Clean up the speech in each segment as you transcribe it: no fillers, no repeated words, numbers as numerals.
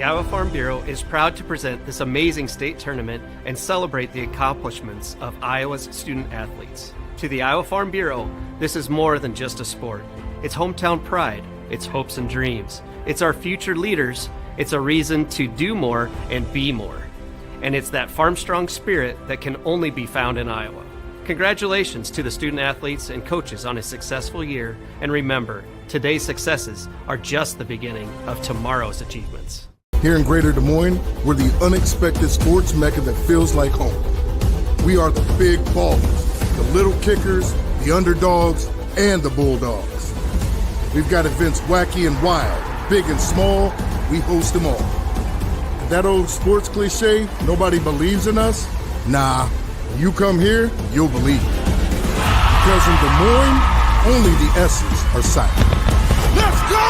Iowa Farm Bureau is proud to present this amazing state tournament and celebrate the accomplishments of Iowa's student athletes. To the Iowa Farm Bureau, this is more than just a sport. It's hometown pride, it's hopes and dreams, it's our future leaders, it's a reason to do more and be more. And it's that farm-strong spirit that can only be found in Iowa. Congratulations to the student athletes and coaches on a successful year, and remember, today's successes are just the beginning of tomorrow's achievements. Here in Greater Des Moines, we're the unexpected sports mecca that feels like home. We are the big ballers, the little kickers, the underdogs, and the bulldogs. We've got events wacky and wild, big and small, we host them all. That old sports cliche, nobody believes in us? Nah, when you come here, you'll believe it. Because in Des Moines, only the S's are silent. Let's go!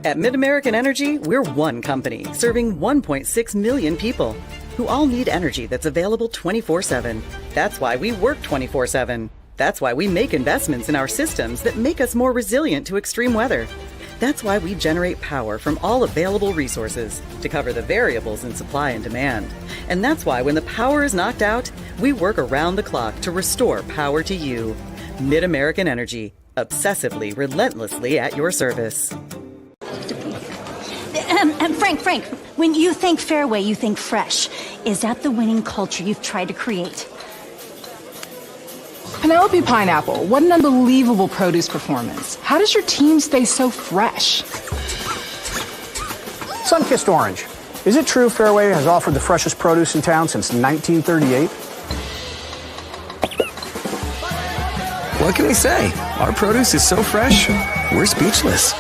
At MidAmerican Energy, we're one company serving 1.6 million people who all need energy that's available 24/7. That's why we work 24/7. That's why we make investments in our systems that make us more resilient to extreme weather. That's why we generate power from all available resources to cover the variables in supply and demand. And that's why when the power is knocked out, we work around the clock to restore power to you. MidAmerican Energy, obsessively, relentlessly at your service. Frank, when you think Fairway, you think fresh. Is that the winning culture you've tried to create? Penelope Pineapple, what an unbelievable produce performance. How does your team stay so fresh? Sunkissed Orange. Is it true Fairway has offered the freshest produce in town since 1938? What can we say? Our produce is so fresh, we're speechless.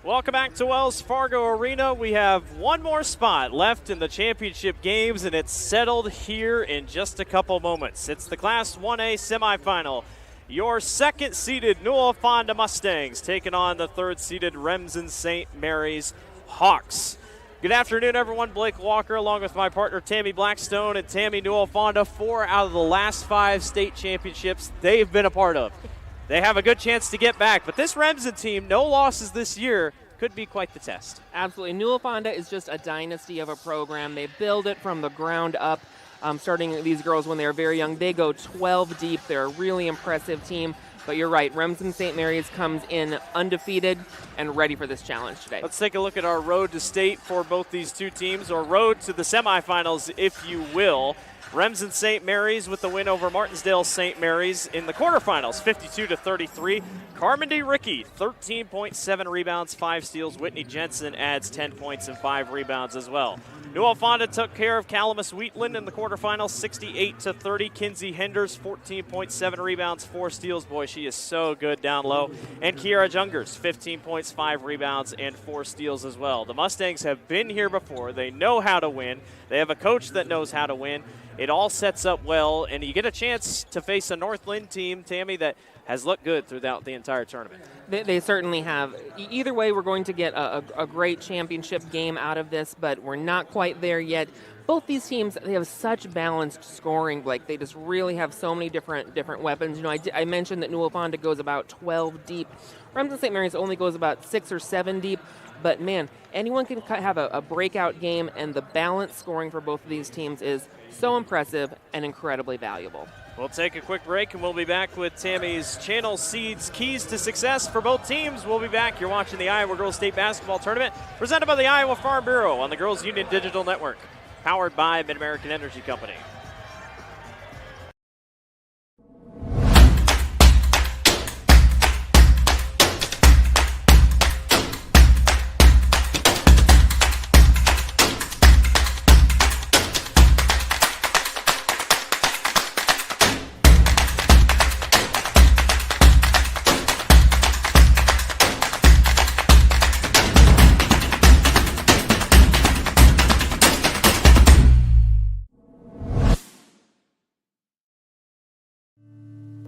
Welcome back to Wells Fargo Arena. We have one more spot left in the championship games, and it's settled here in just a couple moments. It's the Class 1A semifinal. Your second-seeded Newell-Fonda Mustangs taking on the third-seeded Remsen St. Mary's Hawks. Good afternoon, everyone. Blake Walker along with my partner Tammy Blackstone. And Tammy, Newell-Fonda, 4 out of the last 5 state championships they've been a part of. They have a good chance to get back, but this Remsen team, no losses this year, could be quite the test. Absolutely. Newell-Fonda is just a dynasty of a program. They build it from the ground up, starting these girls when they're very young. They go 12 deep. They're a really impressive team. But you're right, Remsen St. Mary's comes in undefeated and ready for this challenge today. Let's take a look at our road to state for both these two teams, or road to the semifinals, if you will. Remsen St. Mary's with the win over Martinsdale St. Mary's in the quarterfinals, 52-33. Carmen D. Ricky, 13.7 rebounds, 5 steals. Whitney Jensen adds 10 points and 5 rebounds as well. Newell-Fonda took care of Calamus Wheatland in the quarterfinals, 68-30. Kinsey Henders, 14.7 rebounds, 4 steals. Boy, she is so good down low. And Kiara Jungers, 15 points, 5 rebounds, and 4 steals as well. The Mustangs have been here before. They know how to win. They have a coach that knows how to win. It all sets up well, and you get a chance to face a Northland team, Tammy, that has looked good throughout the entire tournament. They certainly have. Either way, we're going to get a great championship game out of this, but we're not quite there yet. Both these teams, they have such balanced scoring, Blake. They just really have so many different weapons. You know, I mentioned that Newell-Fonda goes about 12 deep. Remsen St. Mary's only goes about 6 or 7 deep. But, man, anyone can have a breakout game, and the balanced scoring for both of these teams is so impressive and incredibly valuable. We'll take a quick break, and we'll be back with Tammy's Channel Seeds Keys to Success for both teams. We'll be back. You're watching the Iowa Girls State Basketball Tournament, presented by the Iowa Farm Bureau on the Girls Union Digital Network, powered by MidAmerican Energy Company.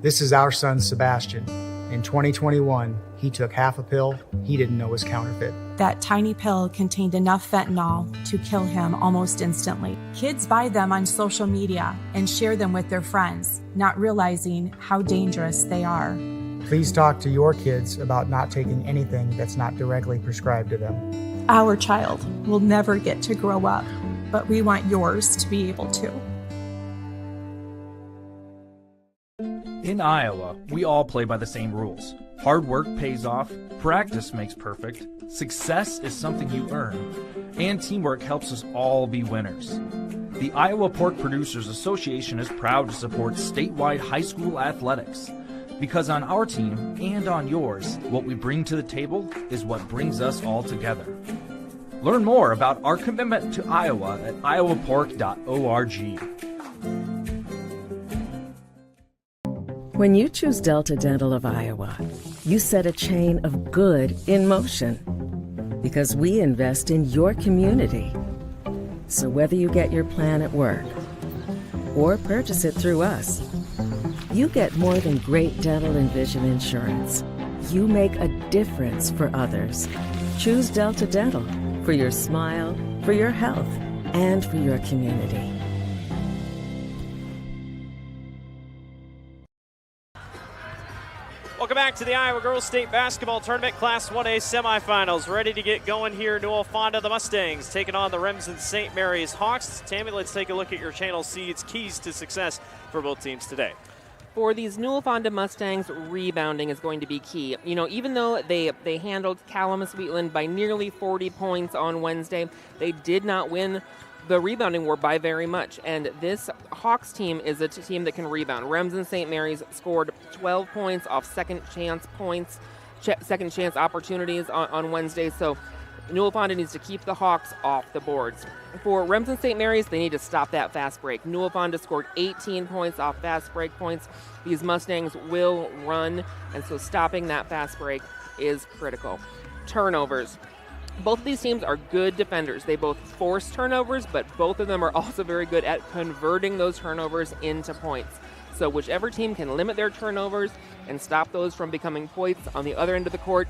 This is our son, Sebastian. In 2021, he took half a pill he didn't know was counterfeit. That tiny pill contained enough fentanyl to kill him almost instantly. Kids buy them on social media and share them with their friends, not realizing how dangerous they are. Please talk to your kids about not taking anything that's not directly prescribed to them. Our child will never get to grow up, but we want yours to be able to. In Iowa, we all play by the same rules. Hard work pays off, practice makes perfect, success is something you earn, and teamwork helps us all be winners. The Iowa Pork Producers Association is proud to support statewide high school athletics. Because on our team and on yours, what we bring to the table is what brings us all together. Learn more about our commitment to Iowa at iowapork.org. When you choose Delta Dental of Iowa, you set a chain of good in motion because we invest in your community. So whether you get your plan at work or purchase it through us, you get more than great dental and vision insurance. You make a difference for others. Choose Delta Dental for your smile, for your health, and for your community. Welcome back to the Iowa Girls State Basketball Tournament Class 1A semifinals. Ready to get going here. Newell-Fonda, the Mustangs, taking on the Remsen St. Mary's Hawks. Tammy, let's take a look at your channel seeds, keys to success for both teams today. For these Newell-Fonda Mustangs, rebounding is going to be key. You know, even though they handled Calamus Wheatland by nearly 40 points on Wednesday, they did not win the rebounding war by very much. And this Hawks team is a team that can rebound. Remsen St. Mary's scored 12 points off second chance opportunities on Wednesday. So Newell-Fonda needs to keep the Hawks off the boards. For Remsen St. Mary's, they need to stop that fast break. Newell-Fonda scored 18 points off fast break points. These Mustangs will run, and so stopping that fast break is critical. Turnovers. Both of these teams are good defenders. They both force turnovers, but both of them are also very good at converting those turnovers into points. So whichever team can limit their turnovers and stop those from becoming points on the other end of the court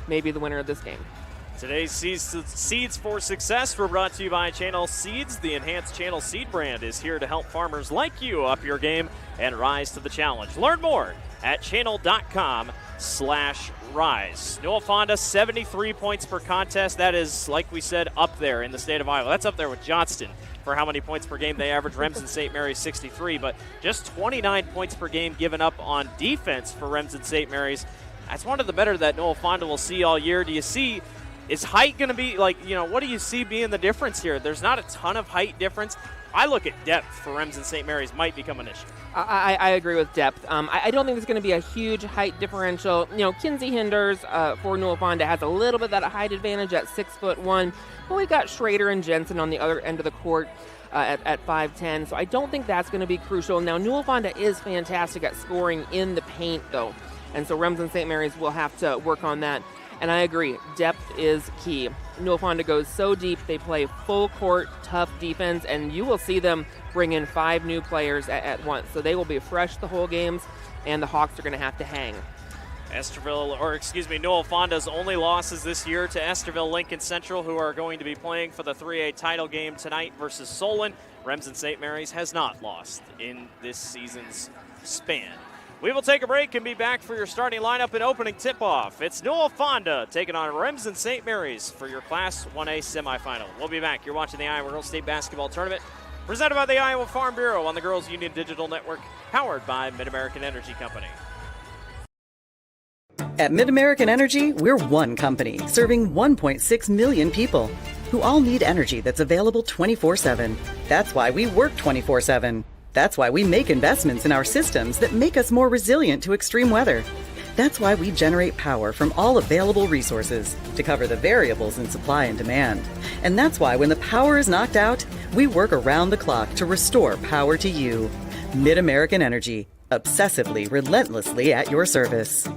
may be the winner of this game. Today's Seeds for Success were brought to you by Channel Seeds. The enhanced Channel Seed brand is here to help farmers like you up your game and rise to the challenge. Learn more at channel.com/rise. Newell-Fonda, 73 points per contest. That is, like we said, up there in the state of Iowa. That's up there with Johnston for how many points per game they average. Remsen St. Mary's 63, but just 29 points per game given up on defense for Remsen St. Mary's. That's one of the better that Newell-Fonda will see all year. Do you see, is height going to be, like, you know, what do you see being the difference here? There's not a ton of height difference. I look at depth for Remsen St. Mary's might become an issue. I agree with depth. I don't think there's going to be a huge height differential. You know, Kinsey Hinders for Newell-Fonda has a little bit of that height advantage at 6'1", but we got Schrader and Jensen on the other end of the court at 5'10", so I don't think that's going to be crucial. Now, Newell-Fonda is fantastic at scoring in the paint, though, and so Remsen St. Mary's will have to work on that. And I agree, depth is key. Newell-Fonda goes so deep, they play full court, tough defense, and you will see them bring in 5 new players at once. So they will be fresh the whole games, and the Hawks are going to have to hang. Newell-Fonda's only losses this year to Esterville Lincoln Central, who are going to be playing for the 3A title game tonight versus Solon. Remsen St. Mary's has not lost in this season's span. We will take a break and be back for your starting lineup and opening tip-off. It's Newell-Fonda taking on Remsen St. Mary's for your Class 1A semifinal. We'll be back. You're watching the Iowa Girls State Basketball Tournament, presented by the Iowa Farm Bureau on the Girls Union Digital Network, powered by MidAmerican Energy Company. At MidAmerican Energy, we're one company serving 1.6 million people who all need energy that's available 24/7. That's why we work 24/7. That's why we make investments in our systems that make us more resilient to extreme weather. That's why we generate power from all available resources to cover the variables in supply and demand. And that's why when the power is knocked out, we work around the clock to restore power to you. MidAmerican Energy, obsessively, relentlessly at your service.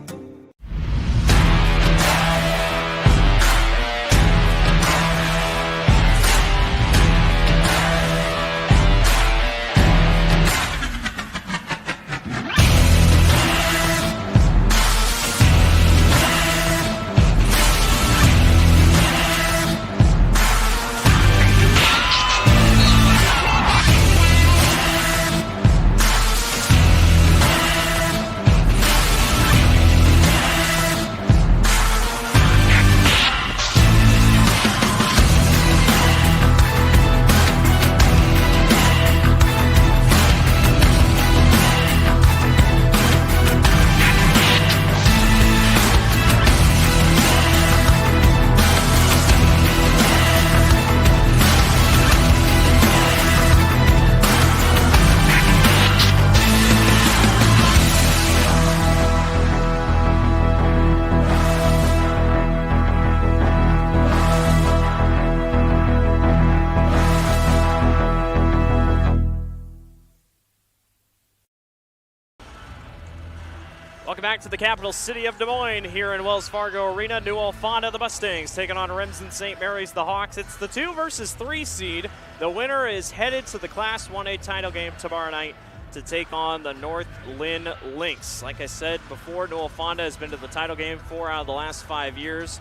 Welcome back to the capital city of Des Moines here in Wells Fargo Arena. Newell-Fonda, the Mustangs, taking on Remsen St. Mary's, the Hawks. It's the 2 versus 3 seed. The winner is headed to the Class 1A title game tomorrow night to take on the North Lynn Lynx. Like I said before, Newell-Fonda has been to the title game 4 out of the last 5 years,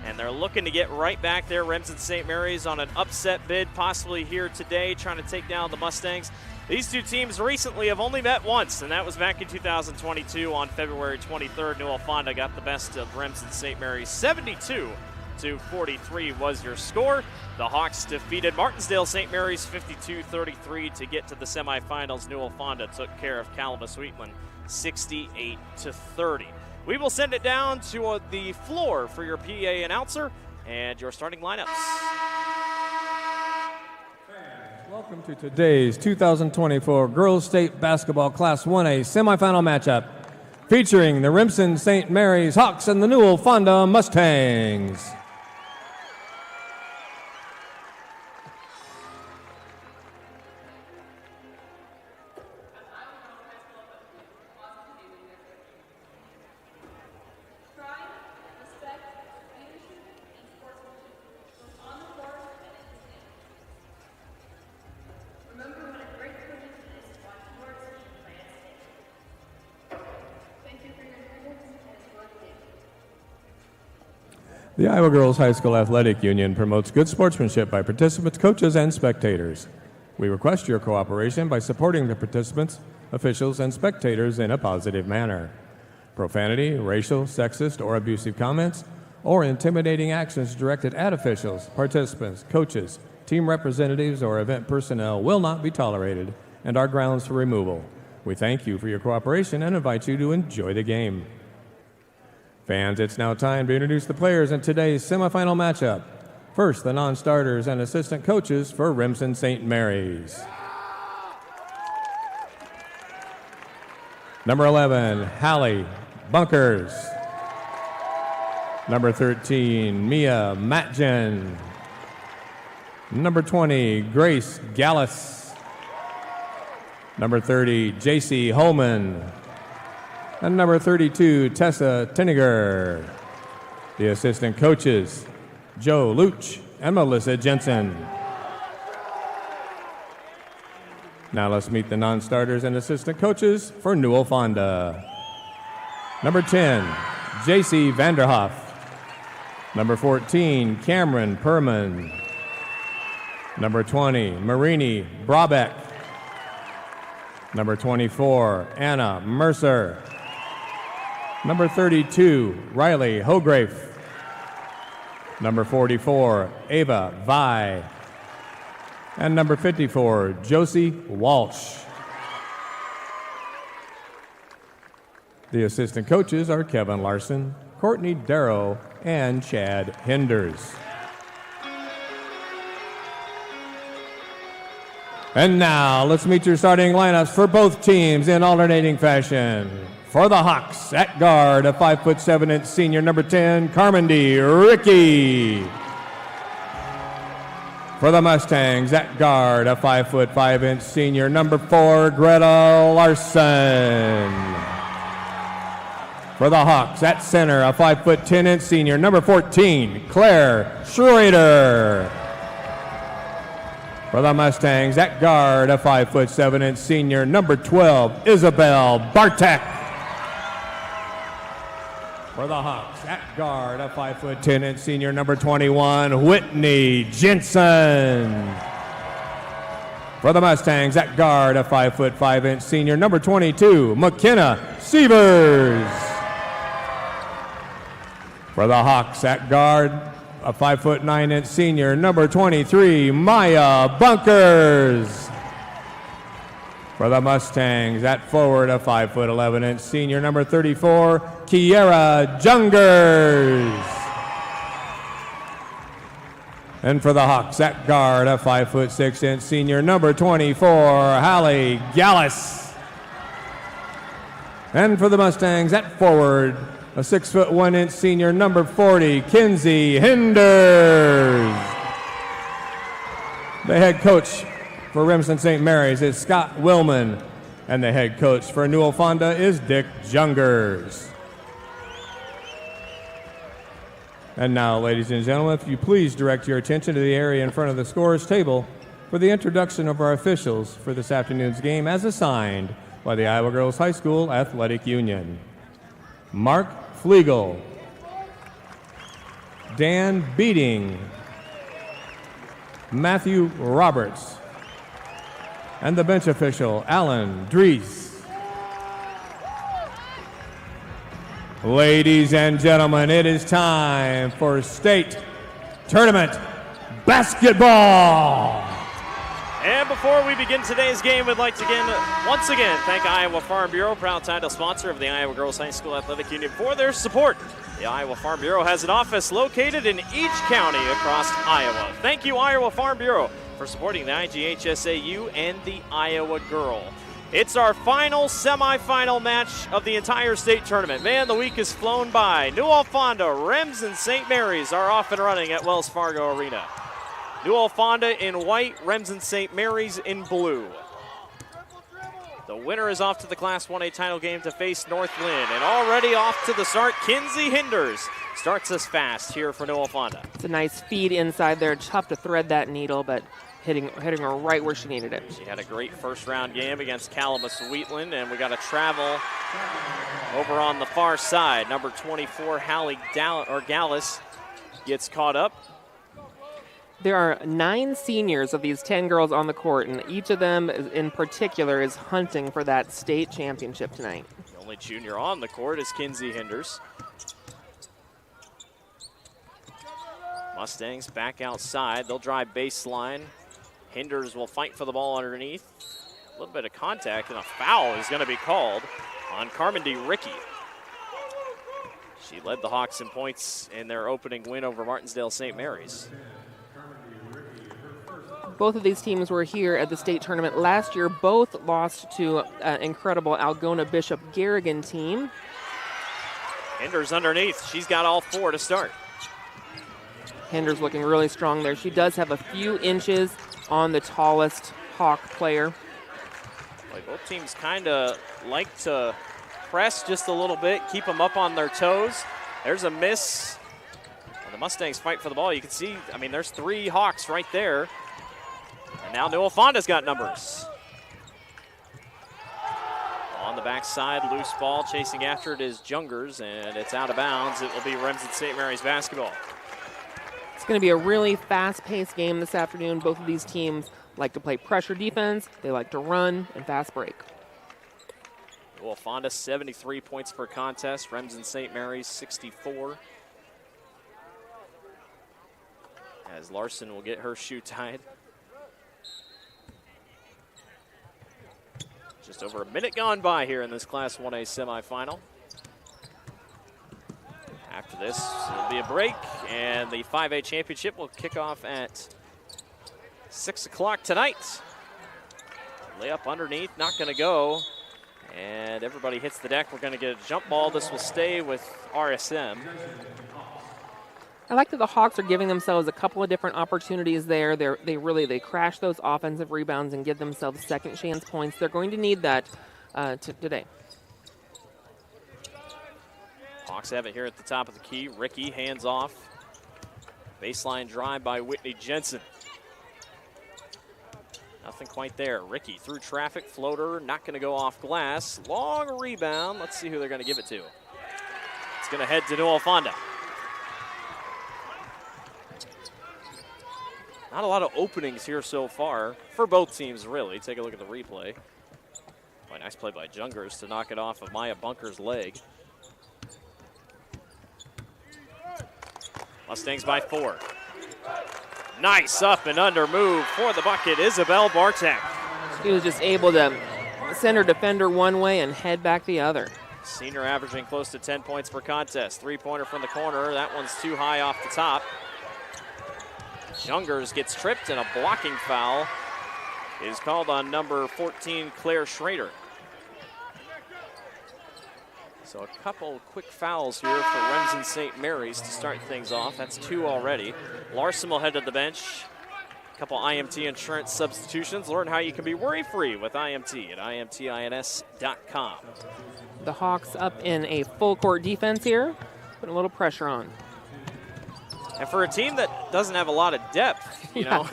and they're looking to get right back there. Remsen St. Mary's on an upset bid, possibly here today, trying to take down the Mustangs. These two teams recently have only met once, and that was back in 2022 on February 23rd. Newell-Fonda got the best of Remsen St. Mary's. 72-43 was your score. The Hawks defeated Martinsdale St. Mary's 52-33 to get to the semifinals. Newell-Fonda took care of Kalamazoo-Wheatland 68-30. We will send it down to the floor for your PA announcer and your starting lineups. Welcome to today's 2024 Girls State Basketball Class 1A semifinal matchup featuring the Remsen St. Mary's Hawks and the Newell-Fonda Mustangs. The Iowa Girls High School Athletic Union promotes good sportsmanship by participants, coaches, and spectators. We request your cooperation by supporting the participants, officials, and spectators in a positive manner. Profanity, racial, sexist, or abusive comments, or intimidating actions directed at officials, participants, coaches, team representatives, or event personnel will not be tolerated and are grounds for removal. We thank you for your cooperation and invite you to enjoy the game. Fans, it's now time to introduce the players in today's semifinal matchup. First, the non-starters and assistant coaches for Remsen St. Mary's. Number 11, Hallie Bunkers. Number 13, Mia Matjen. Number 20, Grace Gallus. Number 30, J.C. Holman. And number 32, Tessa Tinniger. The assistant coaches, Joe Luch and Melissa Jensen. Now let's meet the non-starters and assistant coaches for Newell-Fonda. Number 10, J.C. Vanderhoff. Number 14, Cameron Perman. Number 20, Marini Brabeck. Number 24, Anna Mercer. Number 32, Riley Hografe. Number 44, Ava Vi. And number 54, Josie Walsh. The assistant coaches are Kevin Larson, Courtney Darrow, and Chad Hinders. And now, let's meet your starting lineups for both teams in alternating fashion. For the Hawks, at guard, a 5'7" senior, number 10, Carmody Ricky. For the Mustangs, at guard, a 5'5" senior, number 4, Greta Larson. For the Hawks, at center, a 5'10" senior, number 14, Claire Schroeder. For the Mustangs, at guard, a 5'7" senior, number 12, Isabel Bartek. For the Hawks, at guard, a 5'10" senior, number 21, Whitney Jensen. For the Mustangs, at guard, a 5'5" senior, number 22, McKenna Sievers. For the Hawks, at guard, a 5'9" senior, number 23, Maya Bunkers. For the Mustangs, at forward, a 5'11" senior, number 34, Kiera Jungers. And for the Hawks, at guard, a 5'6" senior, number 24, Hallie Gallus. And for the Mustangs, at forward, a 6'1" senior, number 40, Kinsey Hinders. The head coach for Remsen St. Mary's is Scott Willman. And the head coach for Newell-Fonda is Dick Jungers. And now, ladies and gentlemen, if you please direct your attention to the area in front of the scorer's table for the introduction of our officials for this afternoon's game as assigned by the Iowa Girls High School Athletic Union. Mark Flegel, Dan Beating, Matthew Roberts, and the bench official, Alan Dries. Ladies and gentlemen, it is time for state tournament basketball. And before we begin today's game, we'd like to once again thank Iowa Farm Bureau, proud title sponsor of the Iowa Girls High School Athletic Union, for their support. The Iowa Farm Bureau has an office located in each county across Iowa. Thank you, Iowa Farm Bureau, for supporting the IGHSAU and the Iowa Girl. It's our final semifinal match of the entire state tournament. Man, the week has flown by. Newell-Fonda, Remsen, St. Mary's are off and running at Wells Fargo Arena. Newell-Fonda in white, Remsen, St. Mary's in blue. The winner is off to the Class 1A title game to face Northland. And already off to the start, Kinsey Hinders starts us fast here for Newell-Fonda. It's a nice feed inside there. Tough to thread that needle, but hitting her right where she needed it. She had a great first-round game against Calamus-Wheatland, and we got to travel over on the far side. Number 24, Hallie Gallus, gets caught up. There are 9 seniors of these 10 girls on the court, and each of them in particular is hunting for that state championship tonight. The only junior on the court is Kinsey Hinders. Mustangs back outside. They'll drive baseline. Hinders will fight for the ball underneath. A little bit of contact, and a foul is going to be called on Carmody Ricky. She led the Hawks in points in their opening win over Martinsdale St. Mary's. Both of these teams were here at the state tournament last year. Both lost to an incredible Algona Bishop Garrigan team. Hinders underneath. She's got all 4 to start. Hinders looking really strong there. She does have a few inches on the tallest Hawk player. Like, both teams kind of like to press just a little bit, keep them up on their toes. There's a miss. When the Mustangs fight for the ball, you can see, I mean, there's 3 Hawks right there. And now Newell-Fonda's got numbers. On the backside, loose ball, chasing after it is Jungers, and it's out of bounds. It will be Remsen St. Mary's basketball. It's going to be a really fast-paced game this afternoon. Both of these teams like to play pressure defense. They like to run and fast break. Newell-Fonda, 73 points per contest. Remsen St. Mary's, 64. As Larson will get her shoe tied. Just over a minute gone by here in this Class 1A semifinal. After this, it'll be a break, and the 5A championship will kick off at 6 o'clock tonight. Layup underneath, not going to go, and everybody hits the deck. We're going to get a jump ball. This will stay with RSM. I like that the Hawks are giving themselves a couple of different opportunities there. They crash those offensive rebounds and give themselves second chance points. They're going to need that today. Hawks have it here at the top of the key. Ricky, hands off. Baseline drive by Whitney Jensen. Nothing quite there. Ricky through traffic, floater, not going to go off glass. Long rebound. Let's see who they're going to give it to. It's going to head to Newell-Fonda. Not a lot of openings here so far for both teams, really. Take a look at the replay. Boy, nice play by Jungers to knock it off of Maya Bunker's leg. Mustangs by 4. Nice up and under move for the bucket, Isabel Bartek. She was just able to send her defender one way and head back the other. Senior averaging close to 10 points per contest. 3-pointer from the corner. That one's too high off the top. Jungers gets tripped, and a blocking foul is called on number 14, Claire Schrader. So a couple quick fouls here for Remsen St. Mary's to start things off. That's 2 already. Larson will head to the bench. A couple IMT insurance substitutions. Learn how you can be worry-free with IMT at imtins.com. The Hawks up in a full court defense here, putting a little pressure on. And for a team that doesn't have a lot of depth, you know,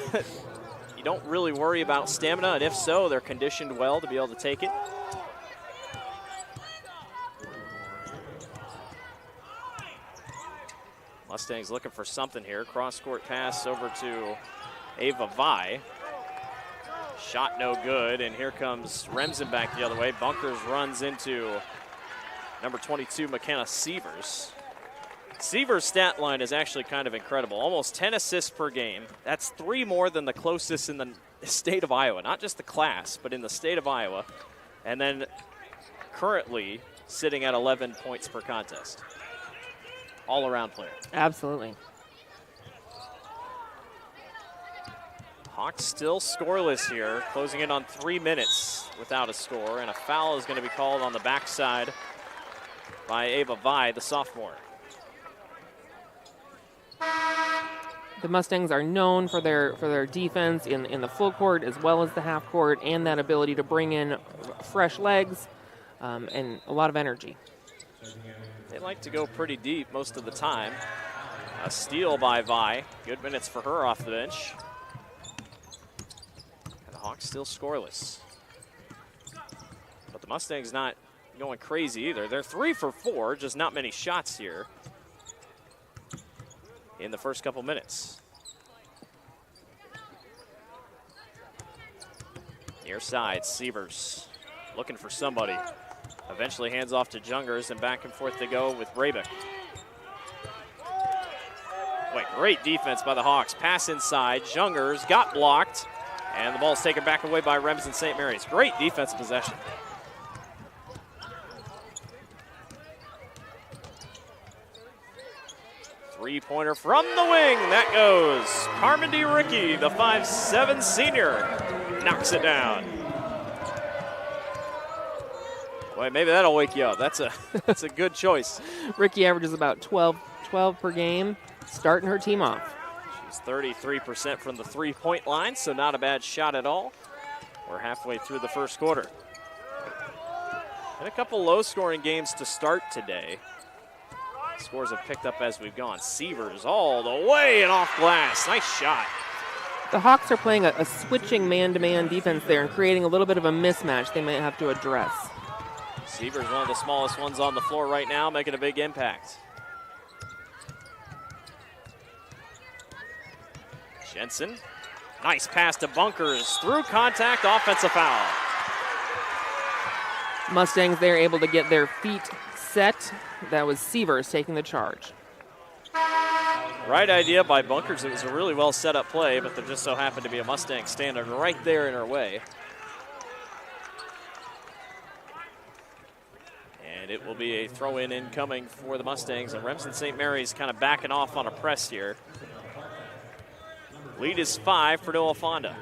you don't really worry about stamina, and if so, they're conditioned well to be able to take it. Mustangs looking for something here. Cross-court pass over to Ava Vi. Shot no good, and here comes Remsen back the other way. Bunkers runs into number 22, McKenna Sievers. Sievers' stat line is actually kind of incredible. Almost 10 assists per game. That's 3 more than the closest in the state of Iowa. Not just the class, but in the state of Iowa. And then currently sitting at 11 points per contest. All-around player. Absolutely. Hawks still scoreless here, closing in on 3 minutes without a score, and a foul is going to be called on the backside by Ava Vi, the sophomore. The Mustangs are known for their defense in the full court as well as the half court, and that ability to bring in fresh legs and a lot of energy. They like to go pretty deep most of the time. A steal by Vi. Good minutes for her off the bench. And the Hawks still scoreless. But the Mustangs not going crazy either. They're 3 for 4, just not many shots here in the first couple minutes. Near side, Sievers looking for somebody. Eventually hands off to Jungers, and back and forth they go with Brabeck. Wait, great defense by the Hawks. Pass inside, Jungers got blocked, and the ball's taken back away by Remsen St. Mary's. Great defensive possession. Three-pointer from the wing, that goes. Carmody Ricky, the 5'7" senior, knocks it down. Boy, maybe that'll wake you up. That's a good choice. Ricky averages about 12 per game, starting her team off. She's 33% from the three-point line, so not a bad shot at all. We're halfway through the first quarter. And a couple low-scoring games to start today. Scores have picked up as we've gone. Sievers all the way and off glass. Nice shot. The Hawks are playing a switching man-to-man defense there and creating a little bit of a mismatch they might have to address. Sievers, one of the smallest ones on the floor right now, making a big impact. Jensen, nice pass to Bunkers. Through contact, offensive foul. Mustangs there able to get their feet set. That was Sievers taking the charge. Right idea by Bunkers. It was a really well set up play, but there just so happened to be a Mustang standing right there in her way. And it will be a throw-in incoming for the Mustangs, and Remsen St. Mary's kind of backing off on a press here. Lead is 5 for Newell-Fonda.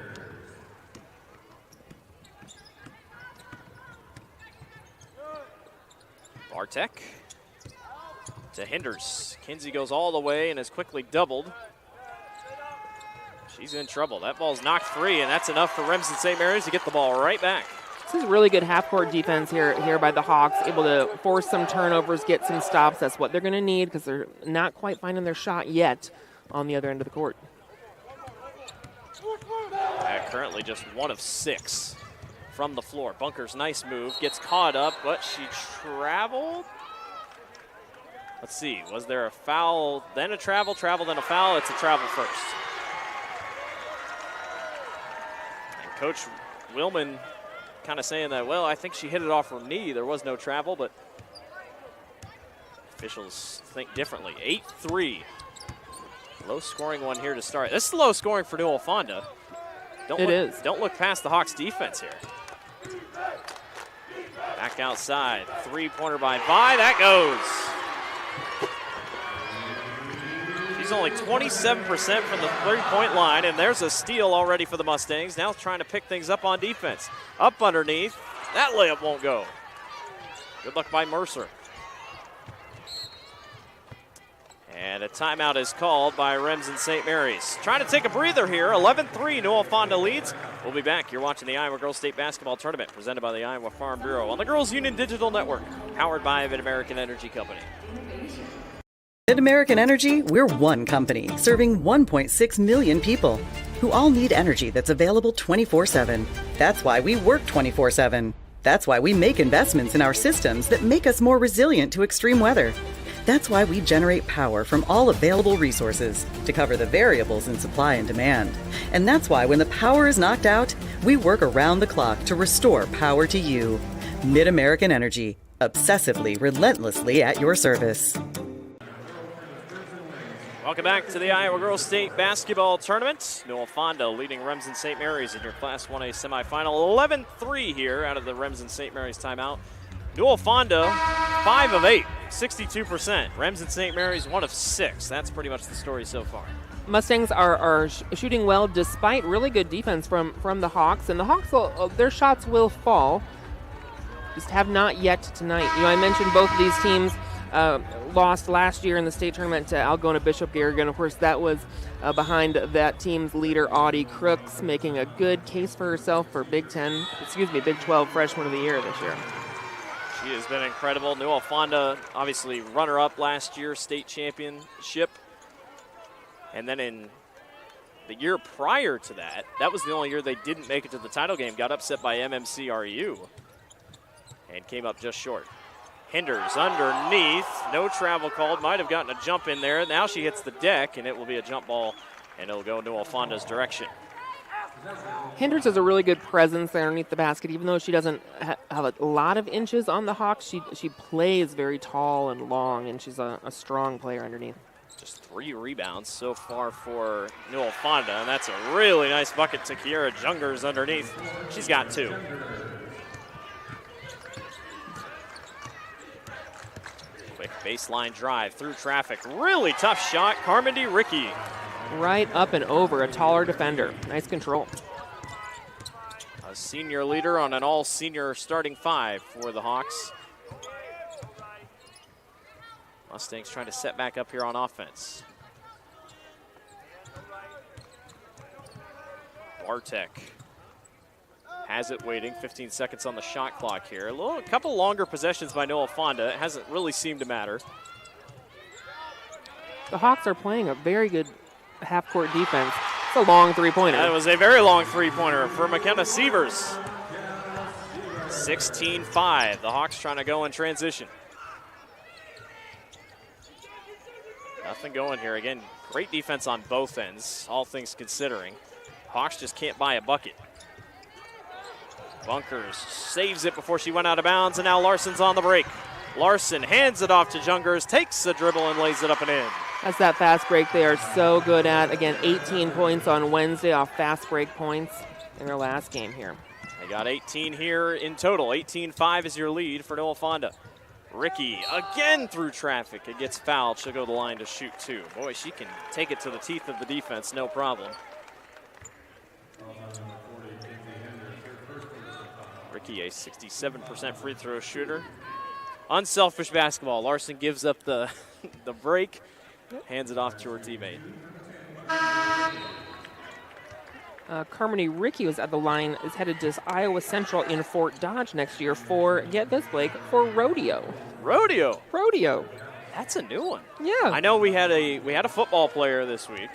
Bartek to Hinders. Kinsey goes all the way and is quickly doubled. She's in trouble. That ball's knocked free, and that's enough for Remsen St. Mary's to get the ball right back. This is really good half-court defense here by the Hawks, able to force some turnovers, get some stops. That's what they're going to need because they're not quite finding their shot yet on the other end of the court. Currently just 1 of 6 from the floor. Bunkers, nice move, gets caught up, but she traveled. Let's see, was there a foul, then a travel, then a foul? It's a travel first. And Coach Willman kind of saying that, well, I think she hit it off her knee. There was no travel, but officials think differently. 8-3. Low scoring one here to start. This is low scoring for Newell-Fonda. Don't look past the Hawks defense here. Back outside. Three-pointer by Vi. That goes. She's only 27% from the three-point line, and there's a steal already for the Mustangs. Now trying to pick things up on defense. Up underneath. That layup won't go. Good luck by Mercer. And a timeout is called by Remsen St. Mary's. Trying to take a breather here. 11-3, Newell-Fonda leads. We'll be back. You're watching the Iowa Girls State Basketball Tournament presented by the Iowa Farm Bureau on the Girls Union Digital Network, powered by MidAmerican Energy Company. MidAmerican Energy, we're one company serving 1.6 million people who all need energy that's available 24/7. That's why we work 24/7. That's why we make investments in our systems that make us more resilient to extreme weather. That's why we generate power from all available resources to cover the variables in supply and demand. And that's why when the power is knocked out, we work around the clock to restore power to you. MidAmerican Energy, obsessively, relentlessly at your service. Welcome back to the Iowa Girls State Basketball Tournament. Newell-Fonda leading Remsen St. Mary's in your Class 1A semifinal. 11-3 here out of the Remsen St. Mary's timeout. Newell-Fonda, 5 of 8, 62%. Remsen St. Mary's, 1 of 6. That's pretty much the story so far. Mustangs are shooting well despite really good defense from the Hawks. And the Hawks, their shots will fall. Just have not yet tonight. I mentioned both of these teams lost last year in the state tournament to Algona Bishop Garrigan. Of course, that was behind that team's leader, Audie Crooks, making a good case for herself for Big 12 Freshman of the Year this year. She has been incredible. Newell-Fonda, obviously runner-up last year, state championship. And then in the year prior to that, that was the only year they didn't make it to the title game, got upset by MMCRU and came up just short. Hinders underneath, no travel called, might have gotten a jump in there. Now she hits the deck, and it will be a jump ball, and it'll go Newell-Fonda's direction. Hinders has a really good presence there underneath the basket. Even though she doesn't have a lot of inches on the Hawks, she plays very tall and long, and she's a strong player underneath. Just 3 rebounds so far for Newell-Fonda, and that's a really nice bucket to Kiera Jungers underneath. She's got 2. Quick baseline drive through traffic. Really tough shot, Carmody Ricky. Right up and over, a taller defender. Nice control. A senior leader on an all-senior starting 5 for the Hawks. Mustangs trying to set back up here on offense. Bartek has it waiting, 15 seconds on the shot clock here. A couple longer possessions by Newell-Fonda. It hasn't really seemed to matter. The Hawks are playing a very good half-court defense. It's a long three-pointer. That was a very long three-pointer for McKenna Sievers. 16-5. The Hawks trying to go in transition. Nothing going here. Again, great defense on both ends, all things considering. Hawks just can't buy a bucket. Bunkers saves it before she went out of bounds, and now Larson's on the break. Larson hands it off to Jungers, takes the dribble and lays it up and in. That's that fast break they are so good at. Again, 18 points on Wednesday off fast break points in their last game here. They got 18 here in total. 18-5 is your lead for Newell-Fonda. Ricky again through traffic. It gets fouled. She'll go to the line to shoot 2. Boy, she can take it to the teeth of the defense, no problem. Ricky, a 67% free throw shooter. Unselfish basketball. Larson gives up the break, hands it off to her teammate. Carmody Ricky was at the line, is headed to Iowa Central in Fort Dodge next year for, get this, Blake, for rodeo. Rodeo? Rodeo. That's a new one. Yeah. I know we had a football player this week.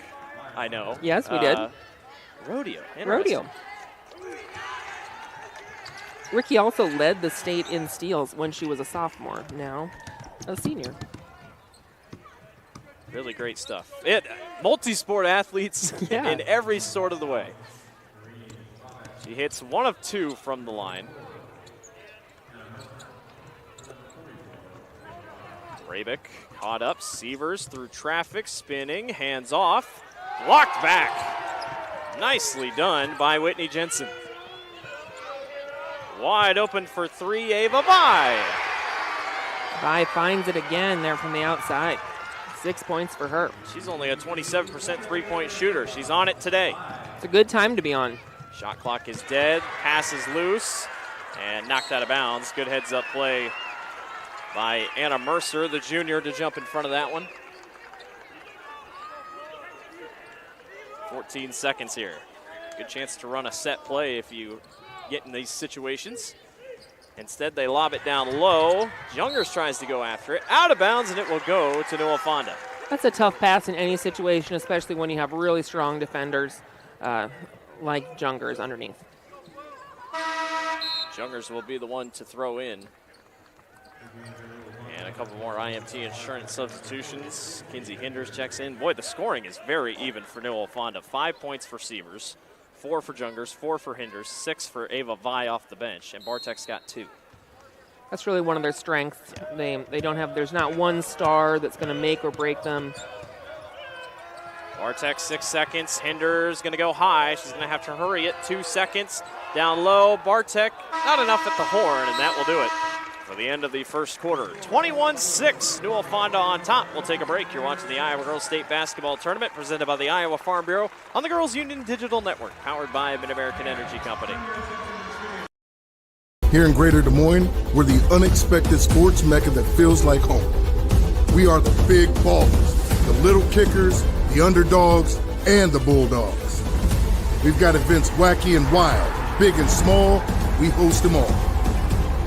I know. Yes, we did. Rodeo. Rodeo. Ricky also led the state in steals when she was a sophomore, now a senior. Really great stuff. Multi-sport athletes in every sort of the way. She hits 1 of 2 from the line. Rabick caught up. Sievers through traffic, spinning, hands off. Blocked back. Nicely done by Whitney Jensen. Wide open for 3, Ava Bai. Bai finds it again there from the outside. 6 points for her. She's only a 27% three-point shooter. She's on it today. It's a good time to be on. Shot clock is dead. Pass is loose and knocked out of bounds. Good heads-up play by Anna Mercer, the junior, to jump in front of that one. 14 seconds here. Good chance to run a set play if you get in these situations. Instead, they lob it down low. Jungers tries to go after it. Out of bounds, and it will go to Newell-Fonda. That's a tough pass in any situation, especially when you have really strong defenders like Jungers underneath. Jungers will be the one to throw in. And a couple more IMT insurance substitutions. Kinsey Hinders checks in. Boy, the scoring is very even for Newell-Fonda. 5 points for Sievers, 4 for Jungers, 4 for Hinders, 6 for Ava Vi off the bench, and Bartek's got 2. That's really one of their strengths. They don't have, there's not one star that's going to make or break them. Bartek, 6 seconds. Hinders going to go high. She's going to have to hurry it. 2 seconds. Down low. Bartek, not enough at the horn, and that will do it for the end of the first quarter. 21-6, Newell-Fonda on top. We'll take a break. You're watching the Iowa Girls State Basketball Tournament presented by the Iowa Farm Bureau on the Girls Union Digital Network, powered by MidAmerican Energy Company. Here in Greater Des Moines, we're the unexpected sports mecca that feels like home. We are the big ballers, the little kickers, the underdogs, and the bulldogs. We've got events wacky and wild, big and small, we host them all.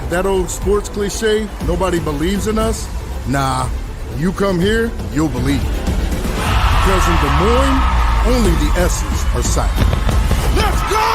That old sports cliche, nobody believes in us? Nah, you come here, you'll believe it. Because in Des Moines, only the S's are silent. Let's go!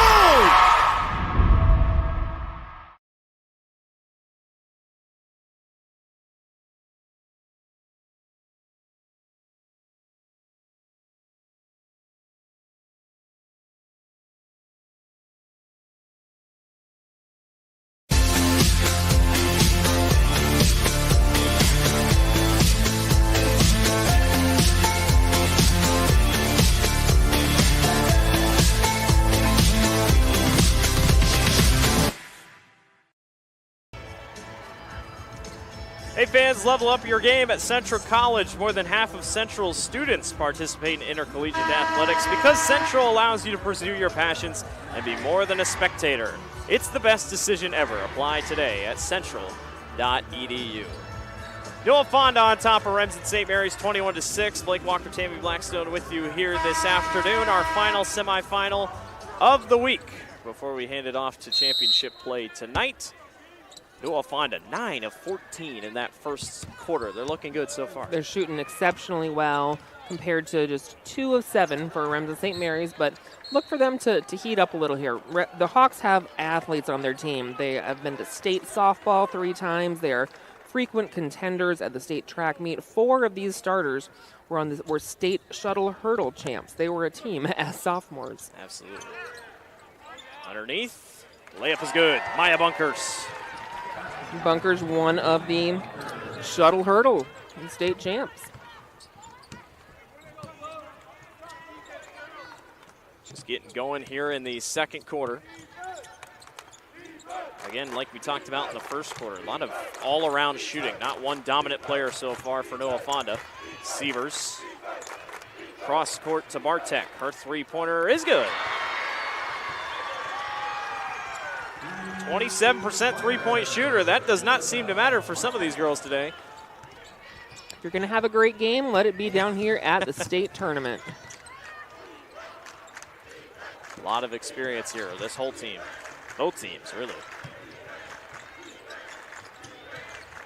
Hey fans, level up your game at Central College. More than half of Central's students participate in intercollegiate athletics because Central allows you to pursue your passions and be more than a spectator. It's the best decision ever. Apply today at central.edu. Newell-Fonda on top of Remsen St. Mary's 21-6. Blake Walker, Tammy Blackstone with you here this afternoon. Our final semifinal of the week before we hand it off to championship play tonight. Newell-Fonda 9 of 14 in that first quarter. They're looking good so far. They're shooting exceptionally well compared to just 2 of 7 for Remsen St. Mary's, but look for them to heat up a little here. The Hawks have athletes on their team. They have been to state softball 3 times. They are frequent contenders at the state track meet. 4 of these starters were state shuttle hurdle champs. They were a team as sophomores. Absolutely. Underneath, layup is good. Maya Bunkers. Bunkers, one of the shuttle hurdle state champs. Just getting going here in the second quarter. Again, like we talked about in the first quarter, a lot of all-around shooting. Not one dominant player so far for Newell-Fonda. Sievers, cross court to Bartek. Her three-pointer is good. 27% three-point shooter. That does not seem to matter for some of these girls today. If you're going to have a great game, let it be down here at the state tournament. A lot of experience here, this whole team. Both teams, really.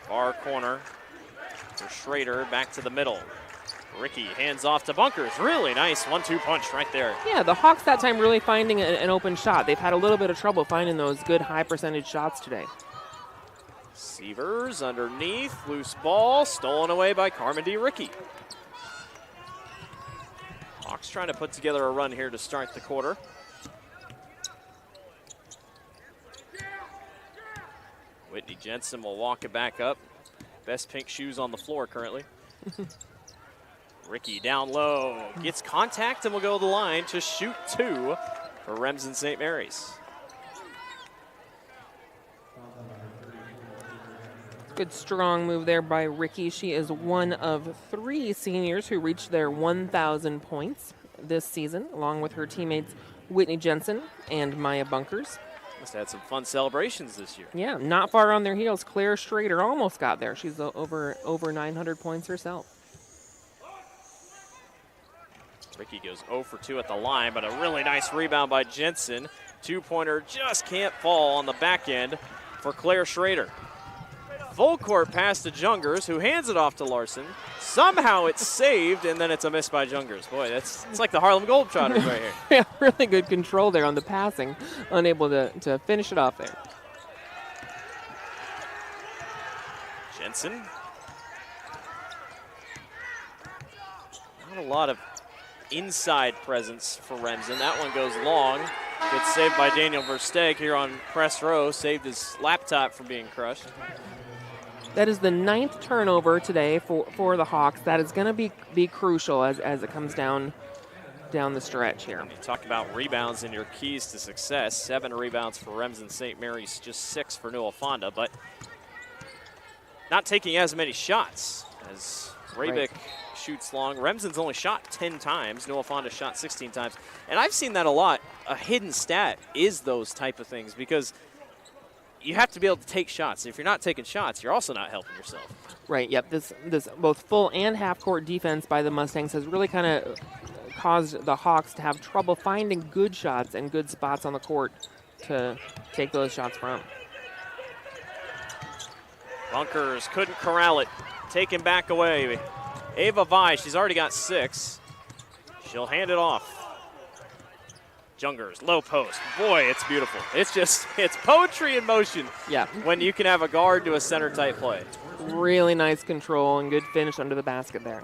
Far corner for Schrader, back to the middle. Ricky hands off to Bunkers. Really nice 1-2 punch right there. Yeah, the Hawks that time really finding an open shot. They've had a little bit of trouble finding those good high percentage shots today. Sievers underneath, loose ball, stolen away by Carmody Ricky. Hawks trying to put together a run here to start the quarter. Whitney Jensen will walk it back up. Best pink shoes on the floor currently. Ricky down low, gets contact and will go to the line to shoot 2 for Remsen St. Mary's. Good strong move there by Ricky. She is one of 3 seniors who reached their 1,000 points this season, along with her teammates Whitney Jensen and Maya Bunkers. Must have had some fun celebrations this year. Yeah, not far on their heels. Claire Schrader almost got there. She's over 900 points herself. Ricky goes 0 for 2 at the line, but a really nice rebound by Jensen. Two-pointer just can't fall on the back end for Claire Schrader. Full court pass to Jungers, who hands it off to Larson. Somehow it's saved, and then it's a miss by Jungers. Boy, it's like the Harlem Globetrotters right here. Yeah, really good control there on the passing. Unable to finish it off there. Jensen. Not a lot of inside presence for Remsen. That one goes long. Gets saved by Daniel Versteeg here on press row. Saved his laptop from being crushed. That is the 9th turnover today for the Hawks. That is going to be crucial as it comes down the stretch here. You talk about rebounds and your keys to success. 7 rebounds for Remsen St. Mary's, just 6 for Newell-Fonda, but not taking as many shots as Rabick shoots long. Remsen's only shot 10 times. Newell-Fonda shot 16 times. And I've seen that a lot. A hidden stat is those type of things because you have to be able to take shots. If you're not taking shots, you're also not helping yourself. Right, yep. This both full and half-court defense by the Mustangs has really kind of caused the Hawks to have trouble finding good shots and good spots on the court to take those shots from. Bunkers couldn't corral it. Taken back away. Ava Vi, she's already got 6. She'll hand it off. Jungers, low post. Boy, it's beautiful. It's poetry in motion. Yeah. When you can have a guard do a center tight play. Really nice control and good finish under the basket there.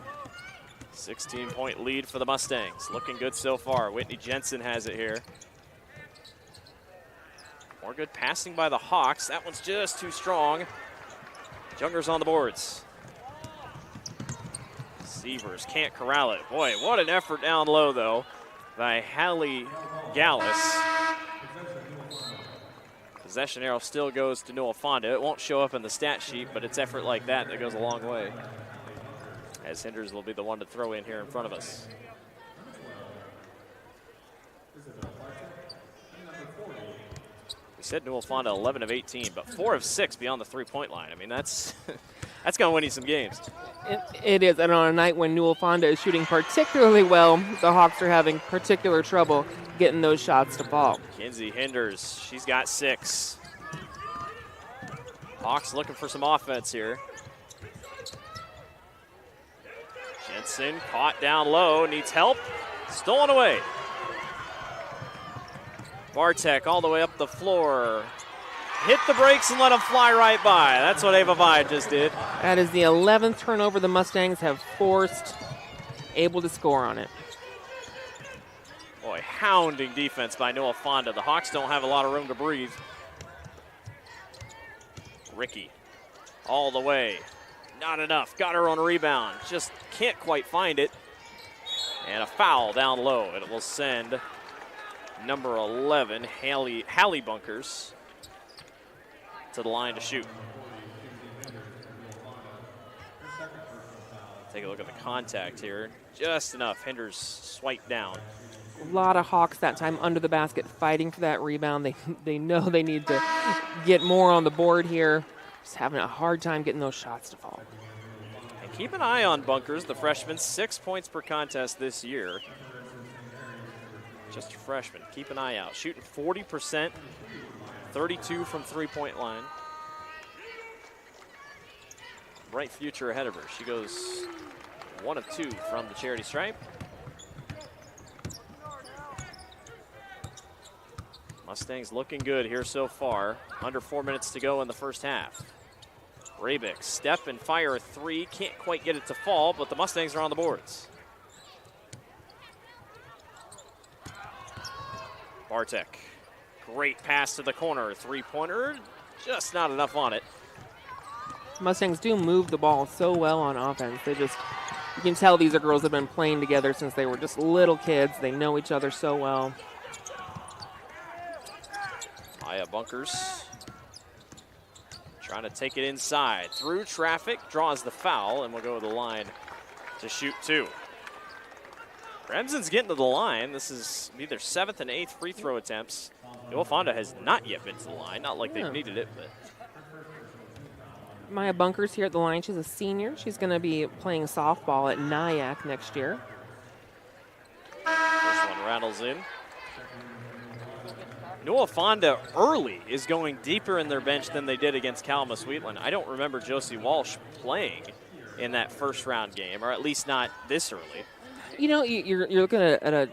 16-point lead for the Mustangs. Looking good so far. Whitney Jensen has it here. More good passing by the Hawks. That one's just too strong. Jungers on the boards. Sievers can't corral it. Boy, what an effort down low, though, by Hallie Gallus. Possession arrow still goes to Newell-Fonda. It won't show up in the stat sheet, but it's effort like that that goes a long way. As Hinders will be the one to throw in here in front of us. We said Newell-Fonda 11 of 18, but 4 of 6 beyond the three-point line. I mean, that's that's going to win you some games. It is, and on a night when Newell-Fonda is shooting particularly well, the Hawks are having particular trouble getting those shots to fall. Kinsey Hinders, she's got 6. Hawks looking for some offense here. Jensen caught down low, needs help, stolen away. Bartek all the way up the floor. Hit the brakes and let him fly right by. That's what Ava Vi just did. That is the 11th turnover the Mustangs have forced, able to score on it. Boy, hounding defense by Newell-Fonda. The Hawks don't have a lot of room to breathe. Ricky all the way. Not enough. Got her on a rebound. Just can't quite find it. And a foul down low. It will send number 11, Hallie Bunkers, to the line to shoot. Take a look at the contact here. Just enough. Hinders swipe down. A lot of Hawks that time under the basket fighting for that rebound. They know they need to get more on the board here. Just having a hard time getting those shots to fall. And keep an eye on Bunkers, the freshman. 6 points per contest this year. Just a freshman. Keep an eye out. Shooting 40%, 32 from three-point line. Bright future ahead of her. She goes 1 of 2 from the charity stripe. Mustangs looking good here so far. Under 4 minutes to go in the first half. Rabick, step and fire a 3. Can't quite get it to fall, but the Mustangs are on the boards. Bartek, great pass to the corner. Three-pointer, just not enough on it. Mustangs do move the ball so well on offense. You can tell these are girls that have been playing together since they were just little kids. They know each other so well. Maya Bunkers trying to take it inside. Through traffic, draws the foul, and will go to the line to shoot 2. Remsen's getting to the line. This is either 7th and 8th free throw attempts. Newell-Fonda has not yet been to the line. Not like they've needed it, but. Maya Bunkers here at the line. She's a senior. She's going to be playing softball at Nyack next year. rattles in. Newell-Fonda early is going deeper in their bench than they did against Kalamazoo-Wheatland. I don't remember Josie Walsh playing in that first round game, or at least not this early. You know, you're looking at